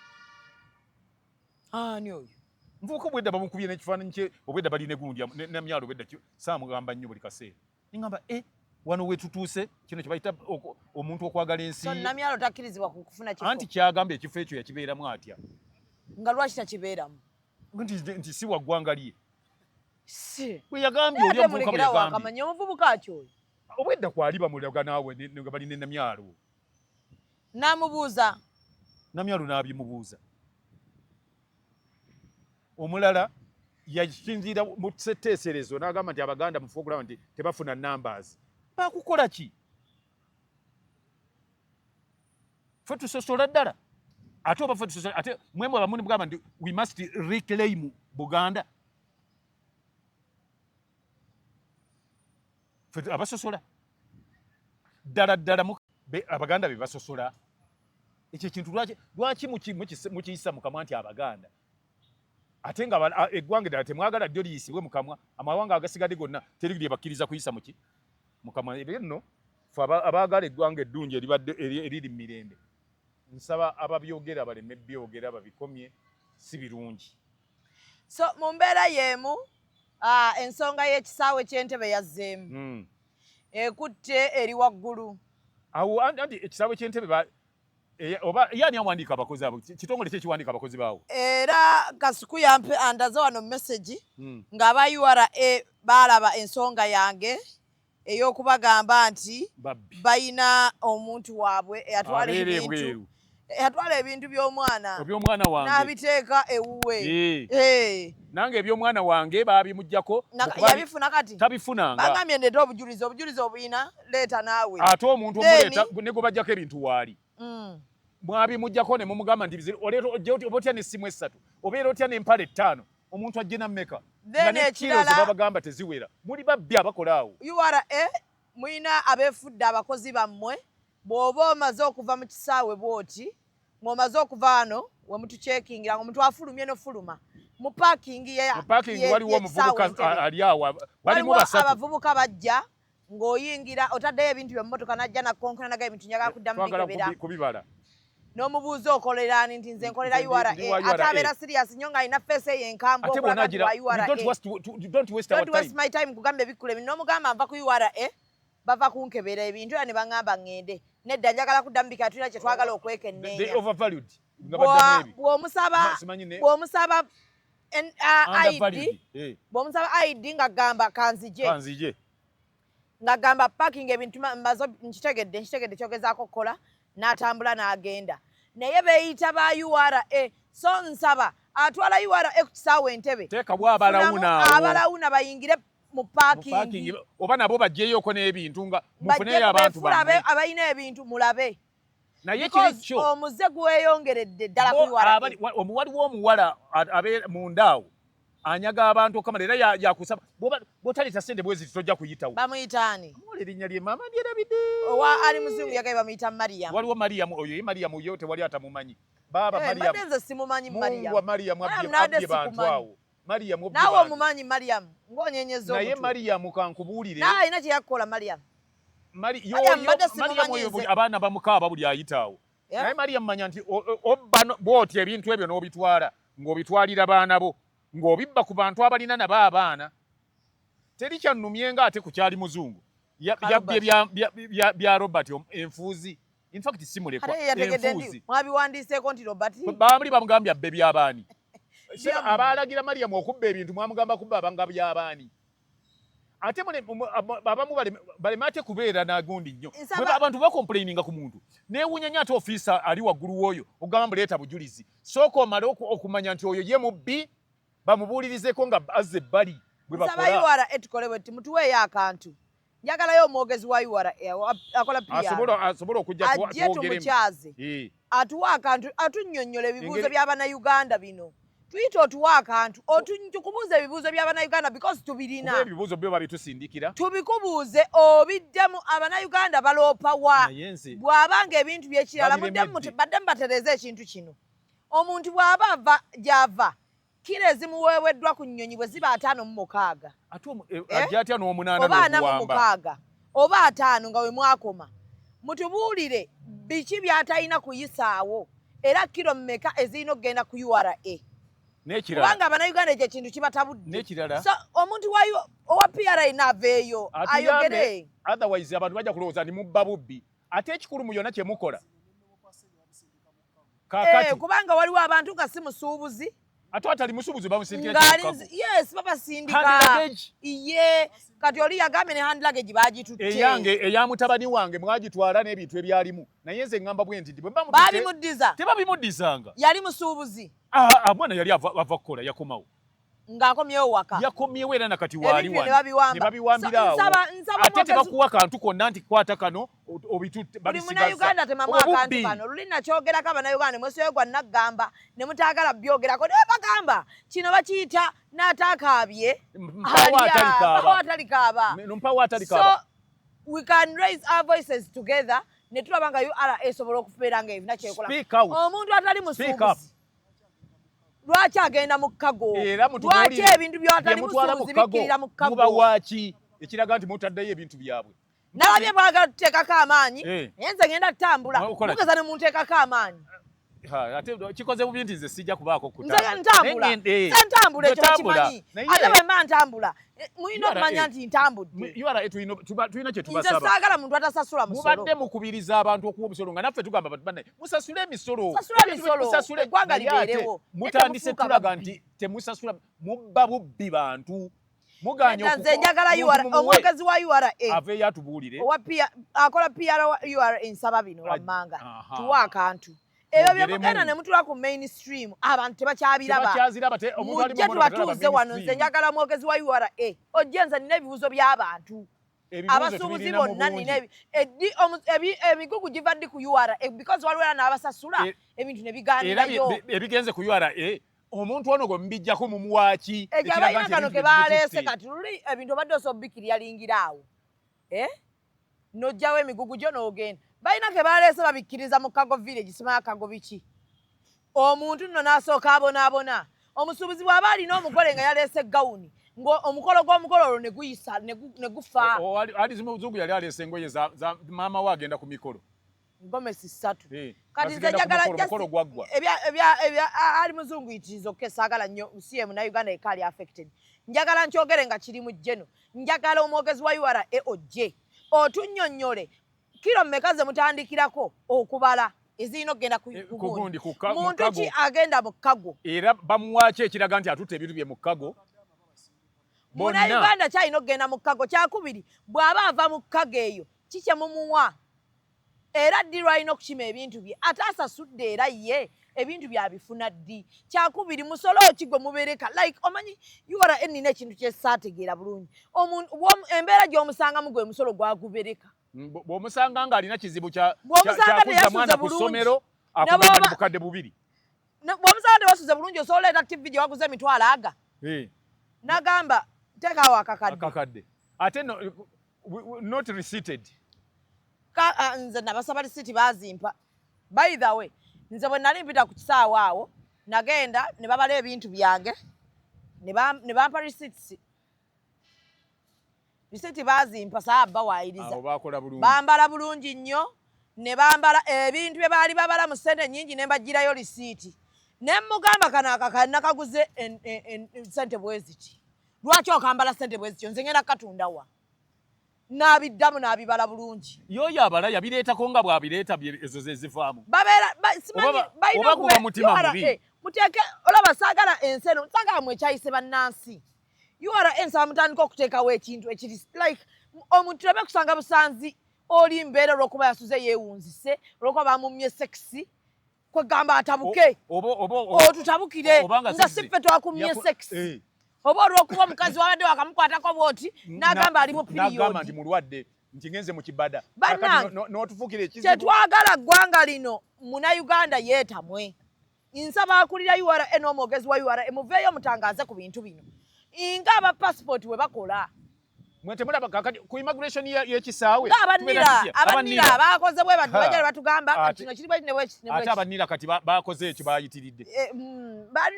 Ani oyo? Nvuuka obwedda bamukubye n'ekifaananyi kye obwedda balina gundi Namyalo obwedda saamugamba nnyo buli kaseera. Ngamba wano wetutuuse kino kye bayita omuntu okwagala ensi. So Namyalo takkirizibwa kufuna kifo. Anti kyagamba ekifo ekyo yakibeeramu atya. Nga lwaki takibeeramu? Nti si waggwanga lye. Si. Bwe yagambye oli omuvubuka bwe yagambye. Akamanya omuvubuka kyoyo. Obwedda kwali bamulaga naawe nga balina Namyalo. N'amubuuza. Namyalo n'abimubuuza. Omulala yakinzira mu ssetteeserezo n'agamba nti Abaganda mufu okulaba nti tebafuna numbers. Bakukola ki? Ffe tusosola ddala. Ate oba ffe tusosola ate mwemwe abamu ne mugamba nti we must reclaim Buganda. Ffe abasosola. Ddala Abaganda be basosola. Ekyo ekintu lwaki mukiyisa mu kamwa nti Abaganda? Ate nga eggwanga ddala temwagala ddyo liyisibwe mu kamwa. Amawanga agasigadde gonna teri lye bakkiriza kuyisa mu kamwa. Nno ffe abaagala eggwanga eddungi eriri mu mirembe. Nsaba ababyogera baleme byogera babikomye si birungi. So mu mbeera y'emu ensonga y'ekisaawe ky'entebe yazzeemu. Ekutte eri waggulu. Awo anti ekisaawe ky'entebe oba yani awandiika abakozi abo kitongole kyekiwandiika abakozi baawo. Era Kasuku yampe andaze wano message ng'aba URA baalaba ensonga yange ey'okubagamba nti bayina omuntu waabwe eyatwala ebintu Yatwala ebintu by'omwana. Eby'omwana wange. N'abiteeka ewuwe. Nange eby'omwana wange baabimuggyako. Yabifuna kati? Tabifunanga. Bagambye ndeeta obujulizi obuyina leeta naawe. Ate omuntu omuleeta ne gwe bajjako ebintu waali. Mwabimuggyako ne mumugamba nti oba otya n'essimu 3 obeera otya n'empale 5 omuntu ajje nammeka. Then ekirala babagamba teziwera. Muli babbi abakola awo. URA muyina abeefudde abakozi bammwe bw'oba omaze okuva mu kisaawe bw'oti ng'omaze okuva wano we mutucekingira ng'omuntu afulumye n'ofuluma mu paakingi waliwo omuvubuka ali awo balimu basatu abavubuka bajja ng'oyingira otaddeyo ebintu byo mu mmotoka najja nakonkona naga ebintu njagala kuddamu kubibala n'omubuuza okolera nti nze nkolera URA ate abeera serious nnyo ng'alina feesi eyo enkambwe okulaga nti wa URA. Don't waste my time kugamba ebikulu ebyo n'omugamba nva ku URA bava kunkebera ebintu era ne baŋŋamba ŋŋende nedda njagala kuddamu bika tulina kye twagala okwekenneenya. Bw'omusaba ID ng'agamba kanzije ng'agamba parking ebintu mbazo nkitegedde kyogezaako okukola n'atambula n'agenda naye beeyita ba URA so nsaba atwala URA ku kisaawe Entebbe teekawo abalawuna bayingire mu parking oba nabo bajjeyoko n'ebintu nga mufuneyo abantu abalina ebintu mulabe naye kirikyo omuze gweyongeredde ddala ku URA. waliwo omuwala abe mundaawo anyaga abantu okamala era yakusaba bw'otaleeta ssente bwezi tojja kuyitawo. Bamuyitaani erinnya lye maama ndyerabidde ali muzungu yagaye bamuyita Mariyamu. Waliwo Mariyamu oyo ye Mariyamu yo tewali atamumanyi baba Mariyamu nze simumanyi Mariyamu abbye bantu awo. Mariyamu naawe omumanyi Mariyamu ng'onyenyeza naye Mariyamu kankubuulire naye alina kye yakukola Mariyamu. Mariyamu oyo abaana bamukaaba buli ayitaawo naye Mariyamu manya nti bw'oti ebintu ebyo n'obitwala ng'obitwalira baana bo ng'obibba ku bantu abalina nabo abaana. Teri kyannumye nga ate ku kyali muzungu yabbye bya Robert enfuuzi. In fact si mulekwa enfuuzi mwabiwandiiseeko nti Robert baamuli bamugambye abbe by'abaani. Abaalagira Mariyamu okubba ebintu mwamugamba kubba abanga by'abaani. Ate abamu baleme ate kubeera nagundi nnyo abantu bakomplaininga ku muntu neewunya nnyo ate ofiisa ali waggulu w'oyo ogamba mbuleeta bujulizi sooka omale okumanya nti oyo ye mubbi bamubuulirizeko nga azze ebbali bwe bakola. Nsaba URA tukole bwe ti mutuweeyo akantu njagalayo omwogezi wa URA akola asobola okujja ajje tumukyaze atuwe akantu atunnyonnyola ebibuuzo by'Abannayuganda bino tuyita otuwe akantu tukubuuza ebibuuzo by'Abannayuganda because tubirina ebibuuzo byo babitusindikira tubikubuuze obiddemu Abannayuganda baloopa wa bw'abanga ebintu byekirala badde mubatereeza ekintu kino omuntu bw'aba gy'ava kilo ezimuweeweddwa ku nnyonyi bwe ziba 56 ajja atya n'omunaana oba 46 oba 5 nga we mwakoma mutubuulire biki byatalina kuyisaawo era kilo mmeka ezirina okugenda ku URA kubanga Abannayuganda ekyo ekintu kibatabudde so omuntu owa PRA naaveeyo ayogere otherwise abantu bajja kulowooza nti mubba bubbi ate ekikulu mu yonna kye mukola kakati kubanga waliwo abantu nga si musuubuzi ate atali musuubuzi bamusindikira yes babasindika iye kati oli yagambye ne hand luggage baagitutte eyange eya mutabani wange mwagitwala n'ebintu ebyalimu naye nze ngamba bwe nti baabimuddiza tebabimuddizanga yali musuubuzi mwana yali ava kukola yakomawo ng'akomyewo waka yakomyewo era nakati waali ne babiwambira awo ate tebakuwa kantu konna nti kwata kano obitutte buli munnayuganda temamu akantu kano luli nakyogerako Abannayuganda mwesoyo gwa naggamba ne mutaagala byogerako naye bagamba kino bakiyita n'ataakaabye mpawo atalikaaba so we can raise our voices together ne tulaba nga URA esobola okubeera nga ebina kyekola omuntu atali musuubuzi lwaki agenda mu kkago lwaki ebintu by'atali musuubuzi bikkirira mu kkago muba waaki ekiraga nti mutaddeyo ebintu byabwe nalabye mwagala tuteekako amaanyi naye nze ngenda tutambula mugeza ne munteekako amaanyi ate kikoze bubi nti nze sijja kubaako ntambula ekyo bakimanyi ate bwe mba ntambula muyina okumanya nti ntambudde tulina kye tubasaba nze saagala muntu atasasula musolo mubadde mukubiriza abantu okuwa omusolo nga naffe tugamba banne musasule emisolo eggwanga libeerewo mutandise tulaga nti temusasula mubba bubbi bantu nze njagala omwogezi wa URA aveeyo atubuulire akola PR URA ensaba bino wammanga tuwe akantu ebyo byamugenda ne mutula ku mainstream abantu tebakyabiraba mujje tubatuuze wano nze njagala mwogezi wa URA ojjenza nina ebibuuzo by'abantu abasuubuzi bonna nina emigugu giva ddi ku URA because waliwo n'abasasula ebintu ne bigaanirayo ebigenze ku URA omuntu ono gwe mbijjako mumuwaaki ekyabalina kano ke baleese kati luli ebintu obadde osobikiryalingira awo n'ojjawo emigugu gyo n'ogenda balina ke baleese babikkiriza mu Kago village simanya Kago biki omuntu nno n'asooka abonaabona omusuubuzi bw'aba alina omugole nga yaleese gawuni omukolo gw'omugole olwo ne guyisa ne gufa ali muzungu yali aleese engoye za maama we agenda ku mikolo Gomesi 3 kati nze njagala ali muzungu yitiriza okesagala nnyo CM na Uganda ekali affected njagala nkyogere nga kiri mu jeno njagala omwogezi wa URA ojje otunnyonnyole kilo mmeka ze mutandikirako okubala ezirina okgenda kugundi muntu ki agenda mu Kago era bamuwaaki ekiraga nti atutte ebintu bye mu Kago muna Uganda kyalina okgenda mu Kago kyakubiri bw'aba ava mu Kago eyo kikye mumuwa era ddi lwalina okukima ebintu bye ate asasudde era ye ebintu byabifuna ddi kyakubiri musolo ki gwe mubereka like omanyi URA nina ekintu kyesaategeera bulungi embeera gy'omusangamu gwe musolo gwagubereka bw'omusanga ng'alina kizibu kyakuzza mwana ku ssomero akugenda mu bukadde bubiri bw'omusanga tewasuze bulungi osobola leeta TV gye waguze emitwalo aga nagamba teekaawo akakadde ate not receipted nze nabasaba lisiti bazimpa by the way nze bwe nali mpita ku kisaawe awo nagenda ne babala ebintu byange ne bampa receipts bazimpa saaba waayiriza bambala bulungi nnyo ne bambala ebintu bye baali babala mu ssente nnyingi ne mbagirayo lisiiti ne mugamba kano akakali kaguze ssente bweziti lwaki okambala ssente bwezityo nze ngenda katunda wa n'abiddamu n'abibala bulungi yoyo abala yabireetako nga bw'abireeta ezo ze zivaamu oba guba mutima mubi muteeke olaba saagala enseno saagala mwekyayise bannansi URA ensaba mutandika okuteekawo ekintu ekiri like omuntu tebe kusanga busanzi oli mbeera olw'okuba yasuze yeewunzise olw'okuba bamumye sekisi kwegamba atabuke otutabukire nga siffe twakumye sekisi oba olw'okuba omukazi wabadde wakamukwatako bwoti n'agamba ali mu piriyodi nti mulwadde nti ngenze mu kibada n'otufuukira ekizibu kyetwagala ggwanga lino munnayuganda yeetamwe nsaba akulira URA n'omwogezi wa URA muveeyo mutangaze ku bintu bino nga aba passport we bakola mwetemulaba kakati ku immigration y'ekisaawe abanira bakoze bwe bantu bajja batugamba kino kiri bwe ate abanira kati bakoze ekyo bayitiridde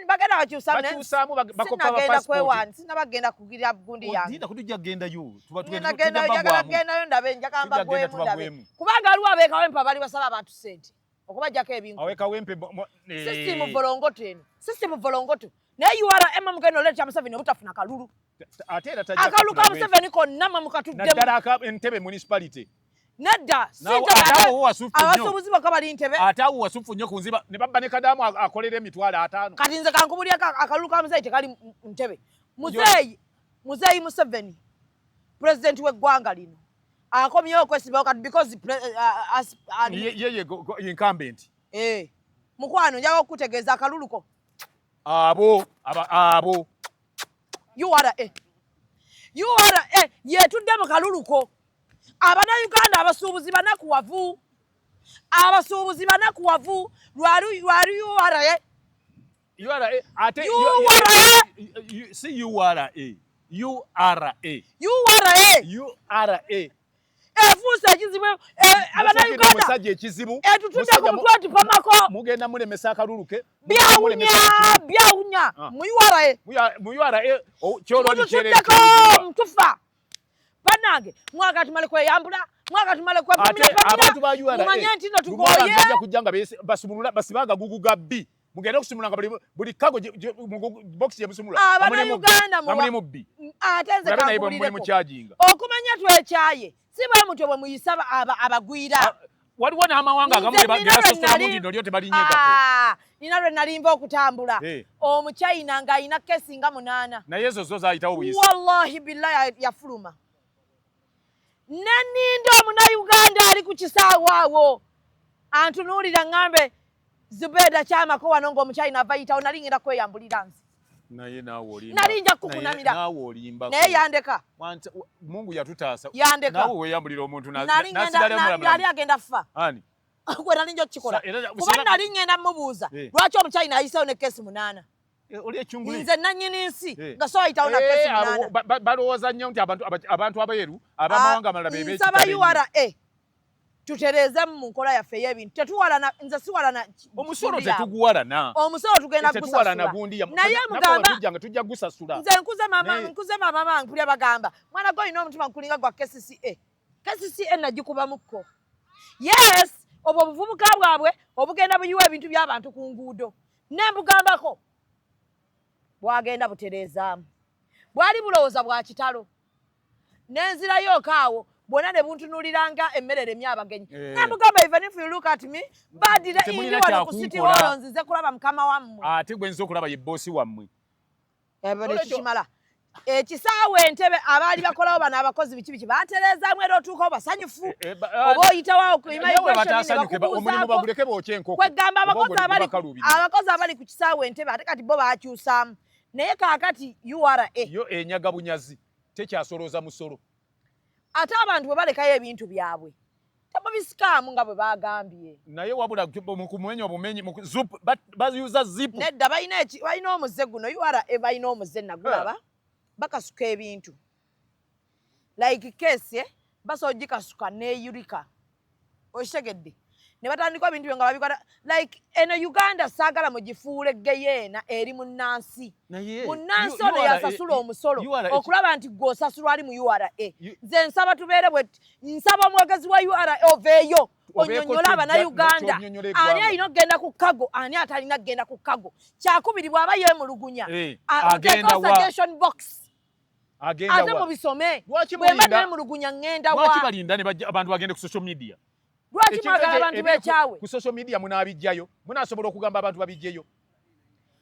bagenda bakyusaamu bakopa passport sinabagenda kugirira gundi yange ndinda kutujja gendayo gendayo ndabe njakamba gwemu ndabe kubanga aliwo abeekawempe bali basaba abantu sente okubajjako ebintu awekawempe system volongoto naye URA mugenda oleeta Museveni obutafuna kalulu ate era akalu ka Museveni konna mukatuddemu naddala Entebbe municipality nedda abasuubuzi bokka bali Ntebbe ate awo wasufu nnyo ku nziba ne babba ne Kadamu akolera emitwalo 5 kati nze kankubulya akalulu ka Muzeeyi tekali Ntebbe Muzeeyi Museveni president w'eggwanga lino akomyewo okwesibawo kati because yeye incumbent mukwano njaga okutegeeza akaluluko abo URA yetudde mu kaluluko abanayuganda abasuubuzi banakuwavu lwali URA ate si URA efuusa ekizibu abanayuganda omusajja ekizibu etutudde ku mutwe tupamako mugenda mulemesa akaluluke byawunya mu URA kyoloni kyereko mtufa banange mwaka tumale kweyambula mwaka tumale kwepamira mumanye nti no tugoye bajja kujja nga basumulula basibaga guguga bbi mugenda okusumula nga buli kago box yemusumula abanayuganda mubbi atenze kakulireko okumanya twekyaye si bwe mutwe bwe muyisaba abagwira waliwo n'amawanga agamu gebasosola mu ndino lyo tebalinyegako nina lwe nalimba okutambula omuchina ng'alina kesi nga 8 naye ezo zo zayitawo buyisi wallahi billahi yafuluma nanindo omunayuganda ali ku kisaawe awo antunuulira ŋŋambe Zubedah kyamako wano ng'omukyali n'ava yitawo nali ngenda kweyambulira nze. Naye naawe olimba. Nali nja kukunamira. Naawe olimba. Naye yandeka. Mungu yatutaasa. Yandeka. Naawe weeyambulira omuntu nali agenda ffa. Ani? Gwe nali nja okukikola. Kuba nali ngenda mubuuza. Lwaki omukyali n'ayiseewo ne keesi 8? Oli ekyunguli. Nze nannyini nsi nga so ayitawo na keesi 8. Balowooza nnyo nti abantu abeeru ab'amawanga amalala beebeekitale. Nsaba URA tutereezemu mu nkola yaffe ey'ebintu. Tetuwalana, nze siwalana. Omusolo tetuguwalana. Omusolo tugenda gusasula. Naye mugamba tujja gusasula. Nze nkuze mama mpulya bagamba mwana gwe olina omutima nkulinga gwa KCCA. KCCA nagikubamukko. Yes, obwo obuvubuka bwabwe obugenda buyiwa ebintu by'abantu ku nguudo. Nembugambako bwagenda butereezaamu. Bwali bulowooza bwa kitalo. Nenzirayo okaawo bwona ne buntunuliranga emmere eremye abagenyi. Nembugamba even if you look at me, badira indi wano ku City Hall nzize kulaba mukama wammwe. Ate gwe nzize okulaba ye boosi wammwe. Ebyo tekimala. Ekisaawe entebe abaali bakolawo bano abakozi biki batereezaamu era otuukawo basanyufu. Oba oyitawo ku immigration omulimu baguleke bookye enkoko. Kwegamba abakozi abali ku kisaawe entebe ate kati bo baakyusaamu. Naye kaakati URA yo enyaga bunyazi tekyasolooza musolo. Ate abantu bwe balekayo ebintu byabwe tebabisikaamu nga bwe bagambye. Naye wabula mu kumenya obumenyi bayuza zipu. Nedda balina omuze guno URA balina omuze nagulaba bakasuka ebintu like case basobola gikasuka n'eyulika okitegedde ne batandika ebintu byo nga babikola like eno Uganda saagala mugifuule geyeena eri munnansi. Munnansi ono yasasula omusolo okulaba nti gw'osasulwa ali mu URA. Nze nsaba tubeere nsaba omwogezi wa URA oveeyo onyonyola abannayuganda ani alina okugenda ku kago ani atalina kugenda ku kago. Kyakubiri bw'aba yeemulugunya oteekawo suggestion box ate mubisome bwemba neemulugunya ngenda wa. Lwaki balinda ne abantu bagende ku social media? Lwaki mwagala abantu b'ekyawe? Ku social media munaabijjayo munaasobola okugamba abantu babijjeyo.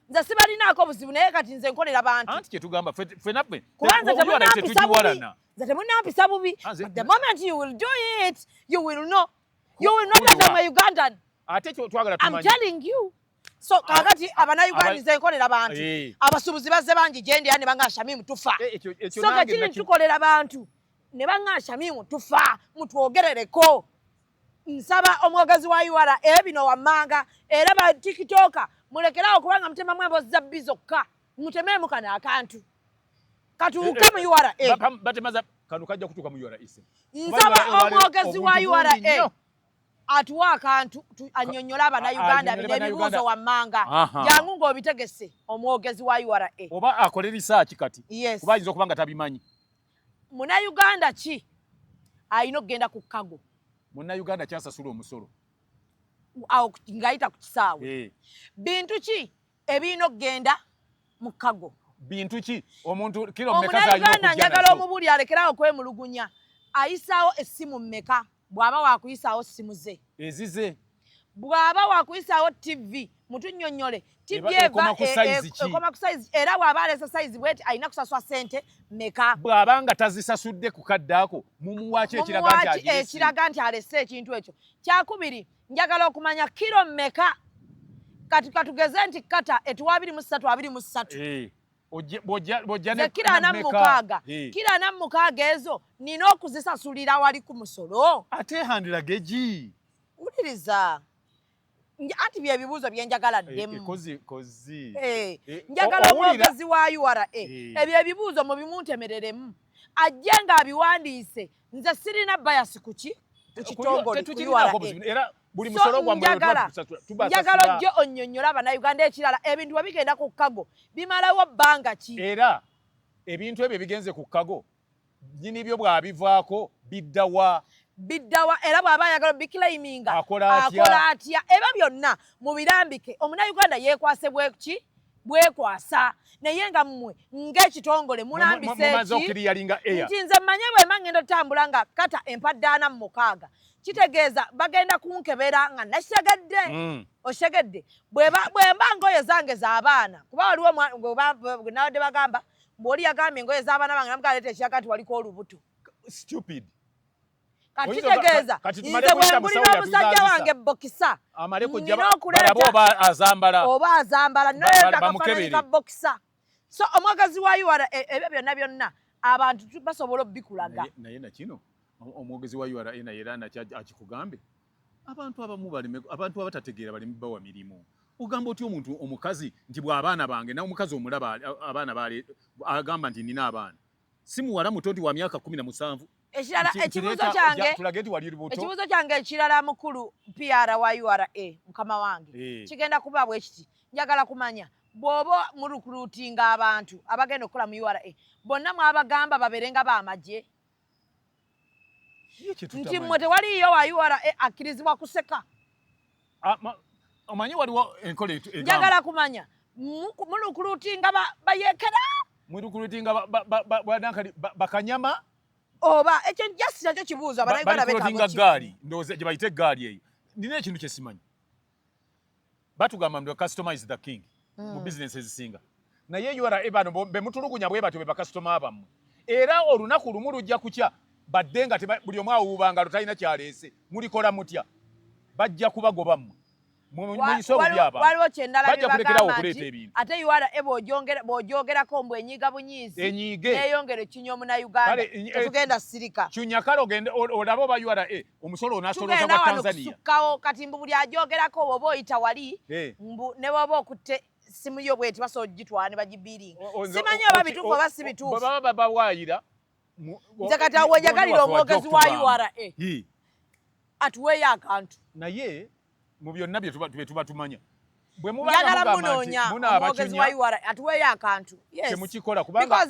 Nze sibalinaako obuzibu naye kati nze nkolera bantu. Anti kyetugamba ffe nappwe kubanza temunnampisa bubi. The moment you will do it, you will know. You will know that I'm a Ugandan. Ate twagala tumanyi. I'm telling you. So kakati abannayuganda nze nkolera bantu. Abasuubuzi bazze bangi gye ndi ne bangaasha mimu tufa. So kakiri tukolera bantu ne bangaasha mimu tufa mutwogerereko. Nsaba omwogezi wa URA bino wammanga era ba TikToker mulekerawo kubanga mutemamu emboozi za bbi zokka mutemeemu kano akantu katuuke mu URA. Batemaza kano kajja kutuuka mu URA. Nsaba omwogezi wa URA atuwa akantu annyonnyola abannayuganda bino ebibuuzo wammanga jangu ng'obitegese omwogezi wa URA. Oba akole risaaki kati kuba ayinza okuba nga tabimanyi. Munnayuganda ki alina okugenda ku kago? Munnayuganda kyasasula omusolo awo ng'ayita ku kisaawe. Bintu ki ebirina okugenda mu kago? Bintu ki omuntu kiro mmeka zaalina okujja nazo? Njagala omubuli alekerawo okwemulugunya. Ayisaawo essimu mmeka bw'aba waakuyisaawo ssimu ze ezize? Bw'aba waakuyisaawo TV mutunnyonnyole TV ekoma ku sayizi era bw'aba alesa sayizi bweti alina kusaswa ssente mmeka? Bw'aba nga tazisasudde ku kadde ako mumuwaaki ekiraga nti alese ekintu ekyo. Kyakubiri njagala okumanya kiro mmeka kati katugeze nti kata etuwa 23 kira na mukaaga ezo nina okuzisasulira wali ku musolo. Ate handira geji uliriza anti bye bibuuzo bye njagala ddemu. Njagala omwogezi wa URA ebyo ebibuuzo mu bimuntemereremu ajje ng'abiwandiise. Nze sirina bias ku kitongole ku URA. Buli musolo gwa njagala ojje onnyonnyola abannayuganda ekirala ebintu bwe bigenda ku kago bimalawo bbanga ki? Era ebintu ebyo bigenze ku kago nyini byo bwabivaako biddawa era bw'aba ayagala biclaiminga akola atya? Eba byonna mu birambike omunnayuganda yeekwase bwekwasa naye nga mmwe ng'ekitongole mulambise nti nze mmanye bwema ngenda otambula nga kata empaddaana mu mukaaga kitegeeza bagenda kunkebera nga nakitegedde. Okitegedde bwemba ngoye zange z'abaana kuba waliwo nawadde bagamba bw'oli yagambye engoye z'abaana bange namugaleeta ekiraga nti waliko olubuto. Stupid. Katitegeza nze bwengulira omusajja wange bokisa amale kujja barabo azambala oba azambala naye kakafaananyi ka bokisa. So omwagazi wa URA ebyo byonna abantu basobola obbikulaga. Naye nakino omwogezi wa URA era akikugambe abantu abamu abantu abatategeera bali bawa mirimu. Ugamba otyo omuntu omukazi nti bw'abaana bange nawe omukazi omulaba abaana bale agamba nti nina abaana si muwala muto nti wa myaka 17. Ekibuuzo kyange ekirala mukulu PR wa URA mukama wange kigenda kuba bwe kiti. Njagala kumanya bw'oba murukurutinga abantu abagenda okukola mu URA bonna mwabagamba baberenga b'amagye nti mmwe tewaliyo wa URA akkirizibwa kuseka. Omanyi waliwo enkola njagala kumanya murukurutinga bayekera murukurutinga bakanyama oba ekyo just nakyo kibuuzo abanayuganda betaaga gaali ndowooza gye bayite gaali eyo. Nina ekintu kye simanyi batugamba nti customize the king mu business ezisinga naye URA bano bemutulugunya bwe batyo be bakasitoma abammwe era olunaku lumu lujja kukya badde nga buli omu awuubanga lutalina kyaleese mulikola mutya bajja kubagoba mmwe waliwo kyendala bagamba nti ate URA bw'ogyogerako mbu enyiga bunyiizi neyongere kinya omunauganda tetugenda sirika kyunyakale ogende olaba oba URA omusolo onasoloza gwa Tanzania kusukkawo kati mbu buli agyogerako bw'oba oyita wali mbu ne bw'oba okutte simu yo bweti basobola ogitwala ne bagibiringa simanyi oba bituufu oba si bituufu bwe baba bawaayira nze kati awo wejagalira omwogezi wa URA atuweeyo akantu naye mu byonna bye tuba tumanya bwe mubanga munoonya omwogezi wa URA atuweeyo akantu temukikola kubanga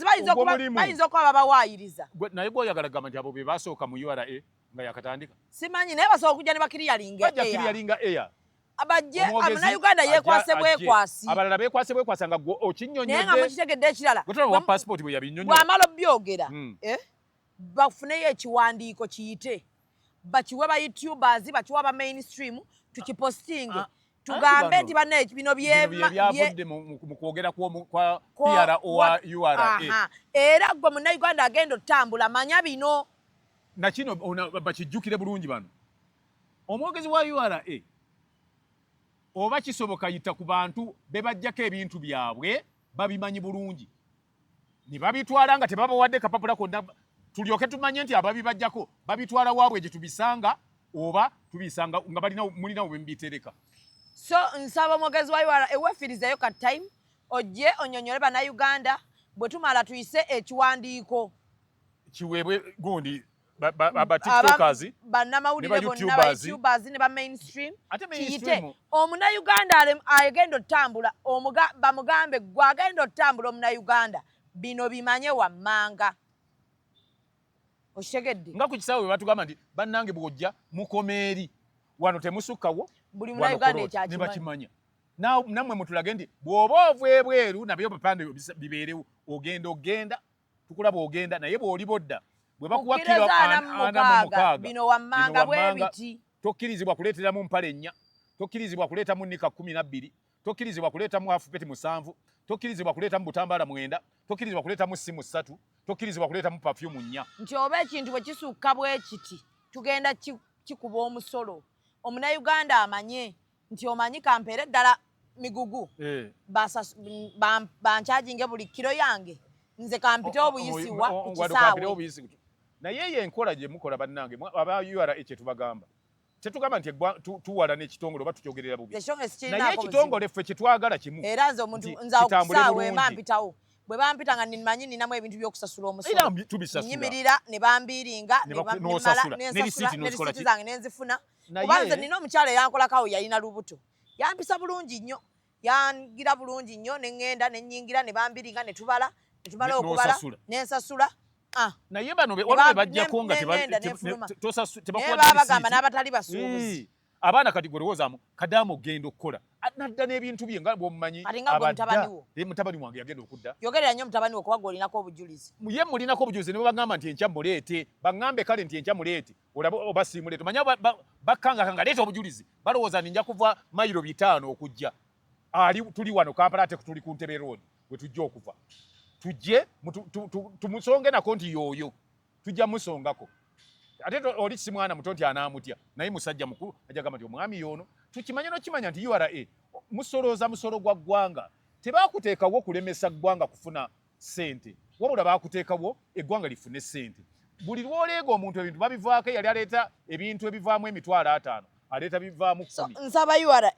bayinza okuba babawaayiriza naye bw'oyagala gamba nti abo be basooka mu URA nga yakatandika simanyi naye basobola okujja ne bakiriyalinga eya abajje Amunayuganda yekwase bwekwasi abalala bekwase bwekwasa nga okinnyonnyodde naye nga mukitegedde ekirala wa passport bwe yabinnyonnyola bw'amala obyogera bafuneyo ekiwandiiko kiyite bakiwe ba YouTubers bakiwe ba mainstream tukipostinge tugambe nti banne bino byavudde mu kwogera kwa PR owa URA era gwe Munnayuganda agenda otambula manya bino nakino bakijjukire bulungi bano omwogezi wa URA oba kisoboka yita ku bantu be bajjako ebintu byabwe babimanyi bulungi ne babitwala nga tebabawadde kapapula konna tulyoke tumanye nti ababibajjako babitwala waabwe gye tubisanga oba tubisanga nga mulinawo bwe mbitereka. So nsaba omwogezi wa URA ewefirizeyo ka time ojje onyonyole bannayuganda bwe tumala tuyise ekiwandiiko kiweebwe gundi batiktokers bannamawulire bonna ba YouTubers ne ba mainstream kiyite omunnayuganda agenda otambula bamugambe gwe agenda otambula omunnayuganda bino bimanye wammanga okitegedde nga ku kisaawe batugamba nti bannange bw'ojja mukomeeri wano temusukkawo buli munnayuganda ne bakimanya nammwe mutulage nti bw'oba ova ebweru nabyo bipande bibeerewo ogenda tukulaba ogenda naye bw'oli bodda bwe bakuwa kilo 46 bino wammanga bwe biti tokkirizibwa kuleeteramu mpale nnya tokkirizibwa kuleetamu nnika 12 tokkirizibwa kuleetamu hafupeti 7 tokkirizibwa kuleetamu butambaala 9 tokkirizibwa kuleetamu simu 3 tokkirizibwa kuleetamu perfume 4 nti oba ekintu bwe kisukka bwe kiti tugenda kikuba omusolo omunnayuganda amanye nti omanyi kampeere ddala migugu bankyajinge buli kiro yange nze kampita obuyisiwa ku kisaawe naye yenkola gye mukola bannange aba URA kyetubagamba tetugamba nti tuwala n'ekitongole oba tukyogerera bubi naye ekitongole ffe kyetwagala kimu era nze omuntu nza okusaawe bampitawo bwe bampita nga nimanyi ninamu ebintu by'okusasula omusolo nyimirira ne bambiringa nerisiiti zange nenzifuna kuba nze nina omukyala eyankolakawo yalina lubuto yampisa bulungi nnyo yangira bulungi nnyo neŋŋenda nenyingira ne bambiringa ne tumala okubala nensasula naye bano waliwo bajjako nga babagamba n'abatali basuubuzi abaana kati gwolowoozamu kadamu ogenda okukola nadda n'ebintu bye nga bwomumanyi mutabani wange yagenda okudda yogerera nnyo mutabani we kuba olinako obujulizi ye mulinako obujulizi ne bagamba nti enkya muleete baŋŋambe kale nti enkya muleete olaba oba siimuleete manya bakkangakanga leeta obujulizi balowooza nti nja kuva mayiro 5 okujja tuli wano Kampala ate tuli ku Ntebe road we tujja okuva tujje tumusonge nako nti yooyo tujja musongako ate oli si mwana muto nti anaamutya naye musajja mukulu ajja gamba nti omwami yono tukimanya nokimanya nti URA musolo gwa ggwanga tebakuteekawo okulemesa ggwanga kufuna ssente wabula baakuteekawo eggwanga lifune ssente buli lwoleega omuntu ebintu babivaako yali aleeta ebintu ebivaamu emitwalo 5 aleeta bivaamu 10 nsaba URA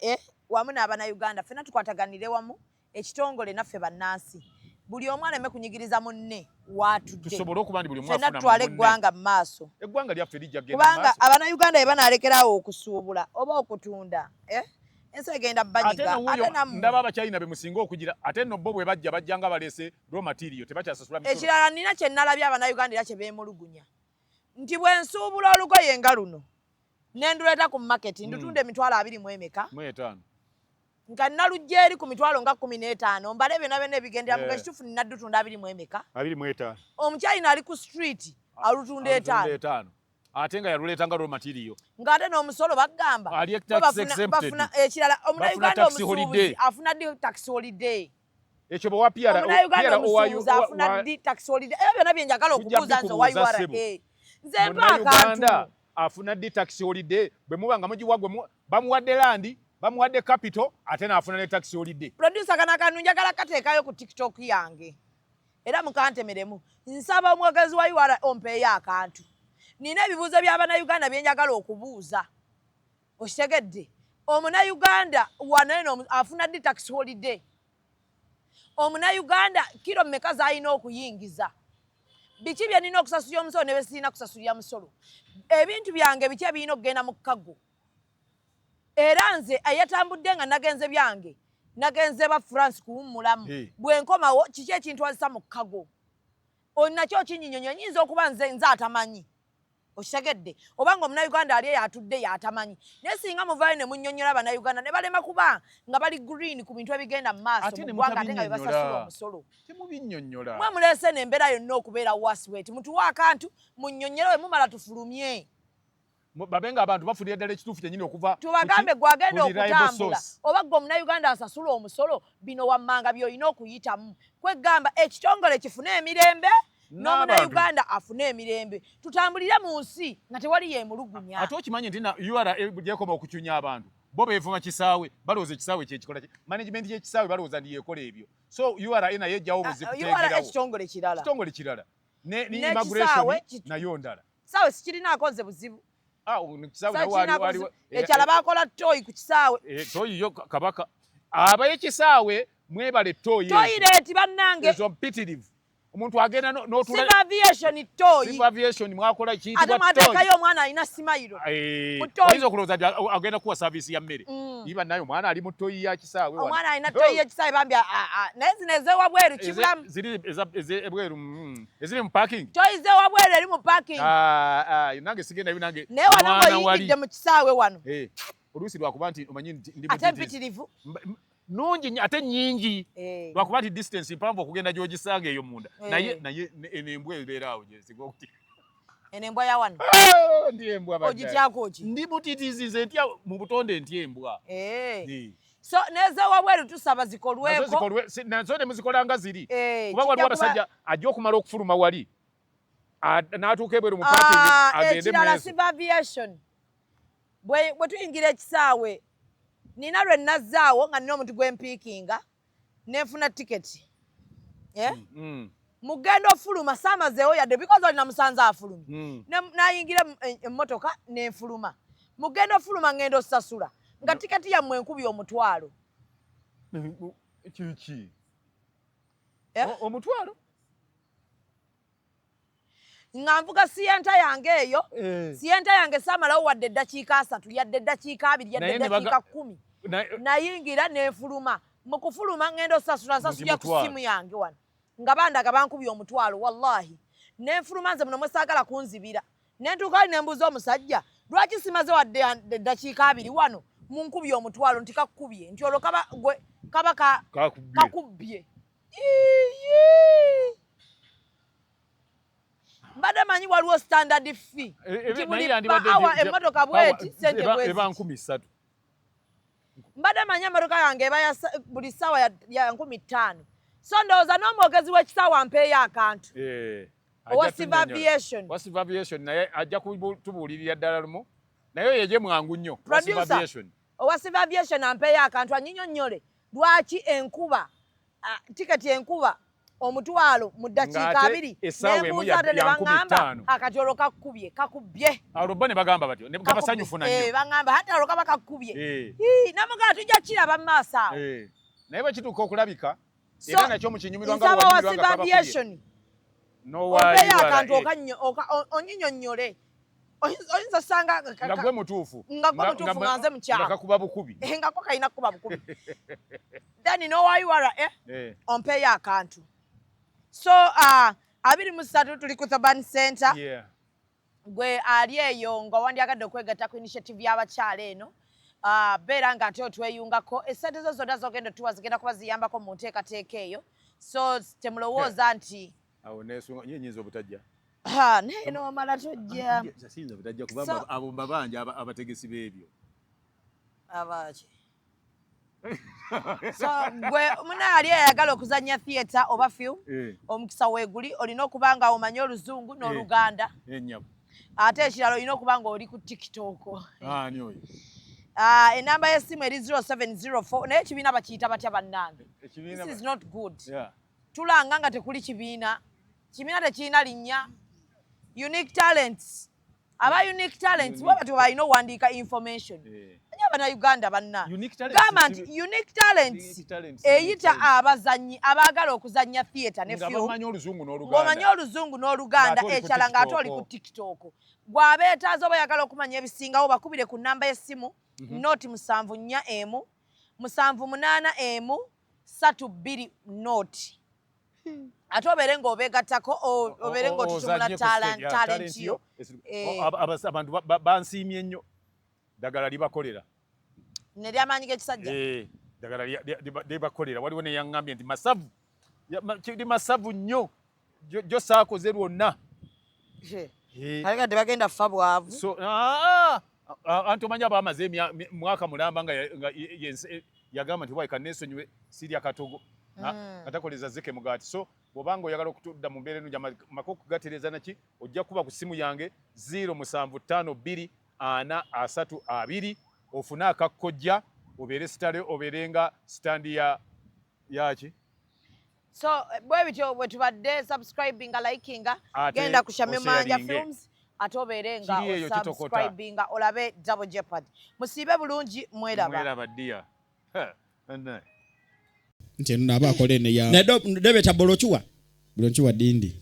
wamu n'abannayuganda ffenna tukwataganire wamu ekitongole naffe bannansi buli omu aleme kunyigiriza munne watudde tusobole okuba nti buli omu ffenna tutwale eggwanga mu maaso eggwanga lyaffe lijja genda kubanga abannayuganda bwe banaalekerawo okusuubula oba okutunda ensi egenda banyiga ate nammwe ndaba abakyayina be musinga okugira ate nno bo bwe bajja nga baleese raw material tebakyasasula misolo ekirala nina kye nnalabye abannayuganda era kye beemulugunya nti bwe nsuubula olugoye nga luno ne nduleeta ku maketi ndutunda emitwalo 25 nga nalujja eri ku mitwalo nga 15 mbale byonna byonna ebigendera mu ekituufu nina ddutunda 25 omukyayina ali ku street alutunda 5 ate nga yaluleeta nga raw material ng'ate n'omusolo bagamba ekirala omunayuganda omusuubuzi afuna ddi tax holiday ekyo bwe wapiara omunayuganda omusuubuzi afuna ddi tax holiday ebyo byonna bye njagala okubuuza nze owa URA nze mpaakantu afuna ddi tax holiday bwe muba nga mugiwagwe bamuwadde landi bamuwadde capital ate n'afuna ne tax holiday producer kanakantu njagala kateekayo ku tiktok yange era mukantemeremu nsaba omwogezi wa URA ompeeyo akantu nina ebibuuzo by'abannayuganda bye njagala okubuuza okitegedde omunayuganda wano afuna ddi tax holiday omunayuganda kiro mmeka z'alina okuyingiza biki bye nina okusasulira omusolo ne bye sirina kusasulira musolo ebintu byange biki ebirina okugenda mu kkago era nze ayatambudde nga nagenze byange nagenze ba France kuwummulamu bwe nkomawo kiki ekintwazisa mu kkago onakyo okinyinyonyo nyinza okuba nze atamanyi okitegedde obanga omunayuganda ali yatudde yatamanyi naye singa muvaayo ne munnyonnyola abannayuganda ne balema kuba nga bali green ku bintu ebigenda mu maaso mu ggwanga ate nga bebasasula omusolo temubinyonnyola mwe muleese n'embeera yonna okubeera waswet mutuwa akantu munnyonnyole we mumala tufulumye babenga abantu bafulira ddala ekituufu kyennyini okuva tubagambe gwagenda okutambula oba gwe omunayuganda asasula omusolo bino wammanga by'olina okuyitamu kwegamba ekitongole kifune emirembe n'omunayuganda afune emirembe tutambulire mu nsi nga tewali yeemulugunya ate okimanyi nti URA gyekoma okucunya abantu bo beevuma kisaawe balowooza ekisaawe kyekikola management y'ekisaawe balowooza ndi yeekola ebyo so URA naye ejjawo URA ekitongole kirala ne immigration nayo ndala kisaawe sikirinaako nze buzibu ekyala bakola toyi ku kisaawe toyi yo kabaka abayekisaawe mwebale toyi toyireeti bannange ezo mpitirivu omuntu agenda n'otula Civil aviation mwakola kiyitibwa toyi ate mwateekayo omwana alina simayiro oyinza okulowooza nti agenda kuwa saavisi ya mmere iba naye omwana ali mu toyi ya kisaawe omwana alina toyi y'ekisaawe bambi naye zino ez'ewabweru kibulamu ebweru eziri mu parking toyi z'ewabweru eri mu parking nange sigenda nange naye wano ng'oyingidde mu kisaawe wano oluusi lwakuba nti omanyi ndi ate mpitirivu nungi ate nyingi lwakuba nti distance mpanvu okugenda gy'ogisanga eyo munda naye enembwa ebeera awo gyesiga okuti enembwa ya wano ndi embwa ogityako ki ndi mutitizize ntya mu butonde nti embwa so n'ez'ewabweru tusaba zikolweko nazo ne muzikolanga ziri kuba waliwo abasajja ajja okumala okufuluma wali n'atuuka ebweru mu parking agende ekirala civil aviation bwe tuyingira ekisaawe nina lwe nazzaawo nga nina omuntu gwempiikinga nenfuna tiketi mugenda ofuluma saamazeewo yadde because olina musanze afulumye nayingira emmotoka nenfuluma mugenda ofuluma ngenda osasula nga tiketi yammwe enkubye omutwalo kiki omutwalo nga nvuga siyenta yange eyo siyenta yange saamalawo wadde eddakiika 3 yadde eddakiika 2 yadde eddakiika 10 nayingira nenfuluma mu kufuluma ngenda osasula nsasulya ku ssimu yange wano nga bandaga bankubye omutwalo wallahi nenfuluma nze muno mwesaagala kunzibira nentuuka ali nembuuza omusajja lwaki simaze wadde eddakiika 2 wano munkubye omutwalo nti kakubye nti olwo kaba kakubbye mbadde manyi waliwo standard fee nti buli awa emmotoka bweti sente bweti mbadde manyi emmotoka yange eba buli ssaawa ya 15,000 so ndowooza n'omwogezi w'ekisaawe ampeeyo akantu Owasiva Aviation. Owasiva Aviation naye ajja kutubuulirira ddala lumu. Naye yeje mwangu nnyo. Owasiva Aviation. Owasiva Aviation ampeyo akantu anyinyonnyole. Lwaki enkuba tiketi enkuba omutwalo mu ddakiika 2 nembuuza ate ne baŋŋamba akatolo kakubye. Abo ne bagamba batyo ne basanyufu nnyo. Baŋŋamba hata alo kaba kakubye. Namugaa tujja kiraba mu maaso awo. Naye bwe kituuka okulabika era nakyo mu kinyumirwa nga Owasiva Aviation. Ompeyo akantu onyinyonnyole. Oyinza osanga nga gwe mutuufu nga nze mukyalo nga kakuba bukubi ngako kalina kuba bukubi then nowa URA ompeyo akantu so 23 tuli ku Thabani Center gwe ali eyo nga wandyagadde okwegatta ku initiative y'abakyala eno beera nga ate otweyungako essente zo zonna zogenda tuwa zigenda kuba ziyambako mu nteekateeka eyo so temulowooza nti awo nyinza obutajja naye nomala tojja sinza butajja kuba abo mbabanja abategesi b'ebyo abaki so gwe muna ali ayagala okuzannya theatre oba film omukisa weeguli olina okuba nga omanyi Oluzungu n'Oluganda ate ekirala olina okuba nga oli ku TikTok ani oyo enamba y'essimu eri 0704 naye ekibiina bakiyita batya bannange this is not good tulanga nga tekuli kibiina tekirina linnya Unique Talents. Aba Unique Talents baba tubalina owandiika information. Anya Bannayuganda banna. Government Unique Talents eyita abazannyi abaagala okuzannya theatre ne film. Ngabamanyi Oluzungu n'Oluganda ekyala nga ate oli ku TikTok. Gwabeetaaza oba oyagala okumanya ebisingawo bakubire ku nnamba y'essimu noti 74M 780M 32 noti. Ate obeere ng'obeegattako obeere ng'otutumula talent yo. Abantu bansiimye nnyo ddagala libakolera. Ne lyamaanyi g'ekisajja? Ddagala libakolera. Waliwo ne yaŋŋambye nti masavu. Kiri masavu nnyo. Gyo saakoze lwonna. Aleka tebagenda ffa bwavu. Anti omanyi aba amaze mwaka mulamba nga yagamba nti waika neesonyiwe sirya katogo. Katakoleza zeke mugati so bobanga oyagala okutudda mu mbeera eno jamako kugatereza naki ojja kuba ku simu yange 0752 ofuna akakkojja obeere sitale obeerenga standi yaki so bwe bityo bwe tubadde subscribinga likinga genda ku Shamemanja Films ate obeerenga subscribinga olabe Double Jeopardy musiibe bulungi mweraba ddia nti eno naba akole ne ya nedebeta bolochuwa dindi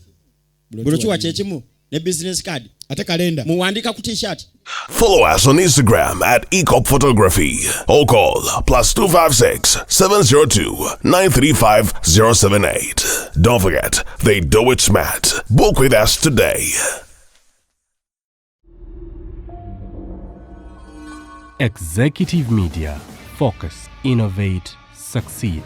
bolochuwa kyekimu ne business card ate kalenda muwandika ku t-shirt. Follow us on Instagram at Ecop Photography or call +256 702 935 078. Don't forget, they do it smart. Book with us today. Executive Media. Focus, innovate, succeed.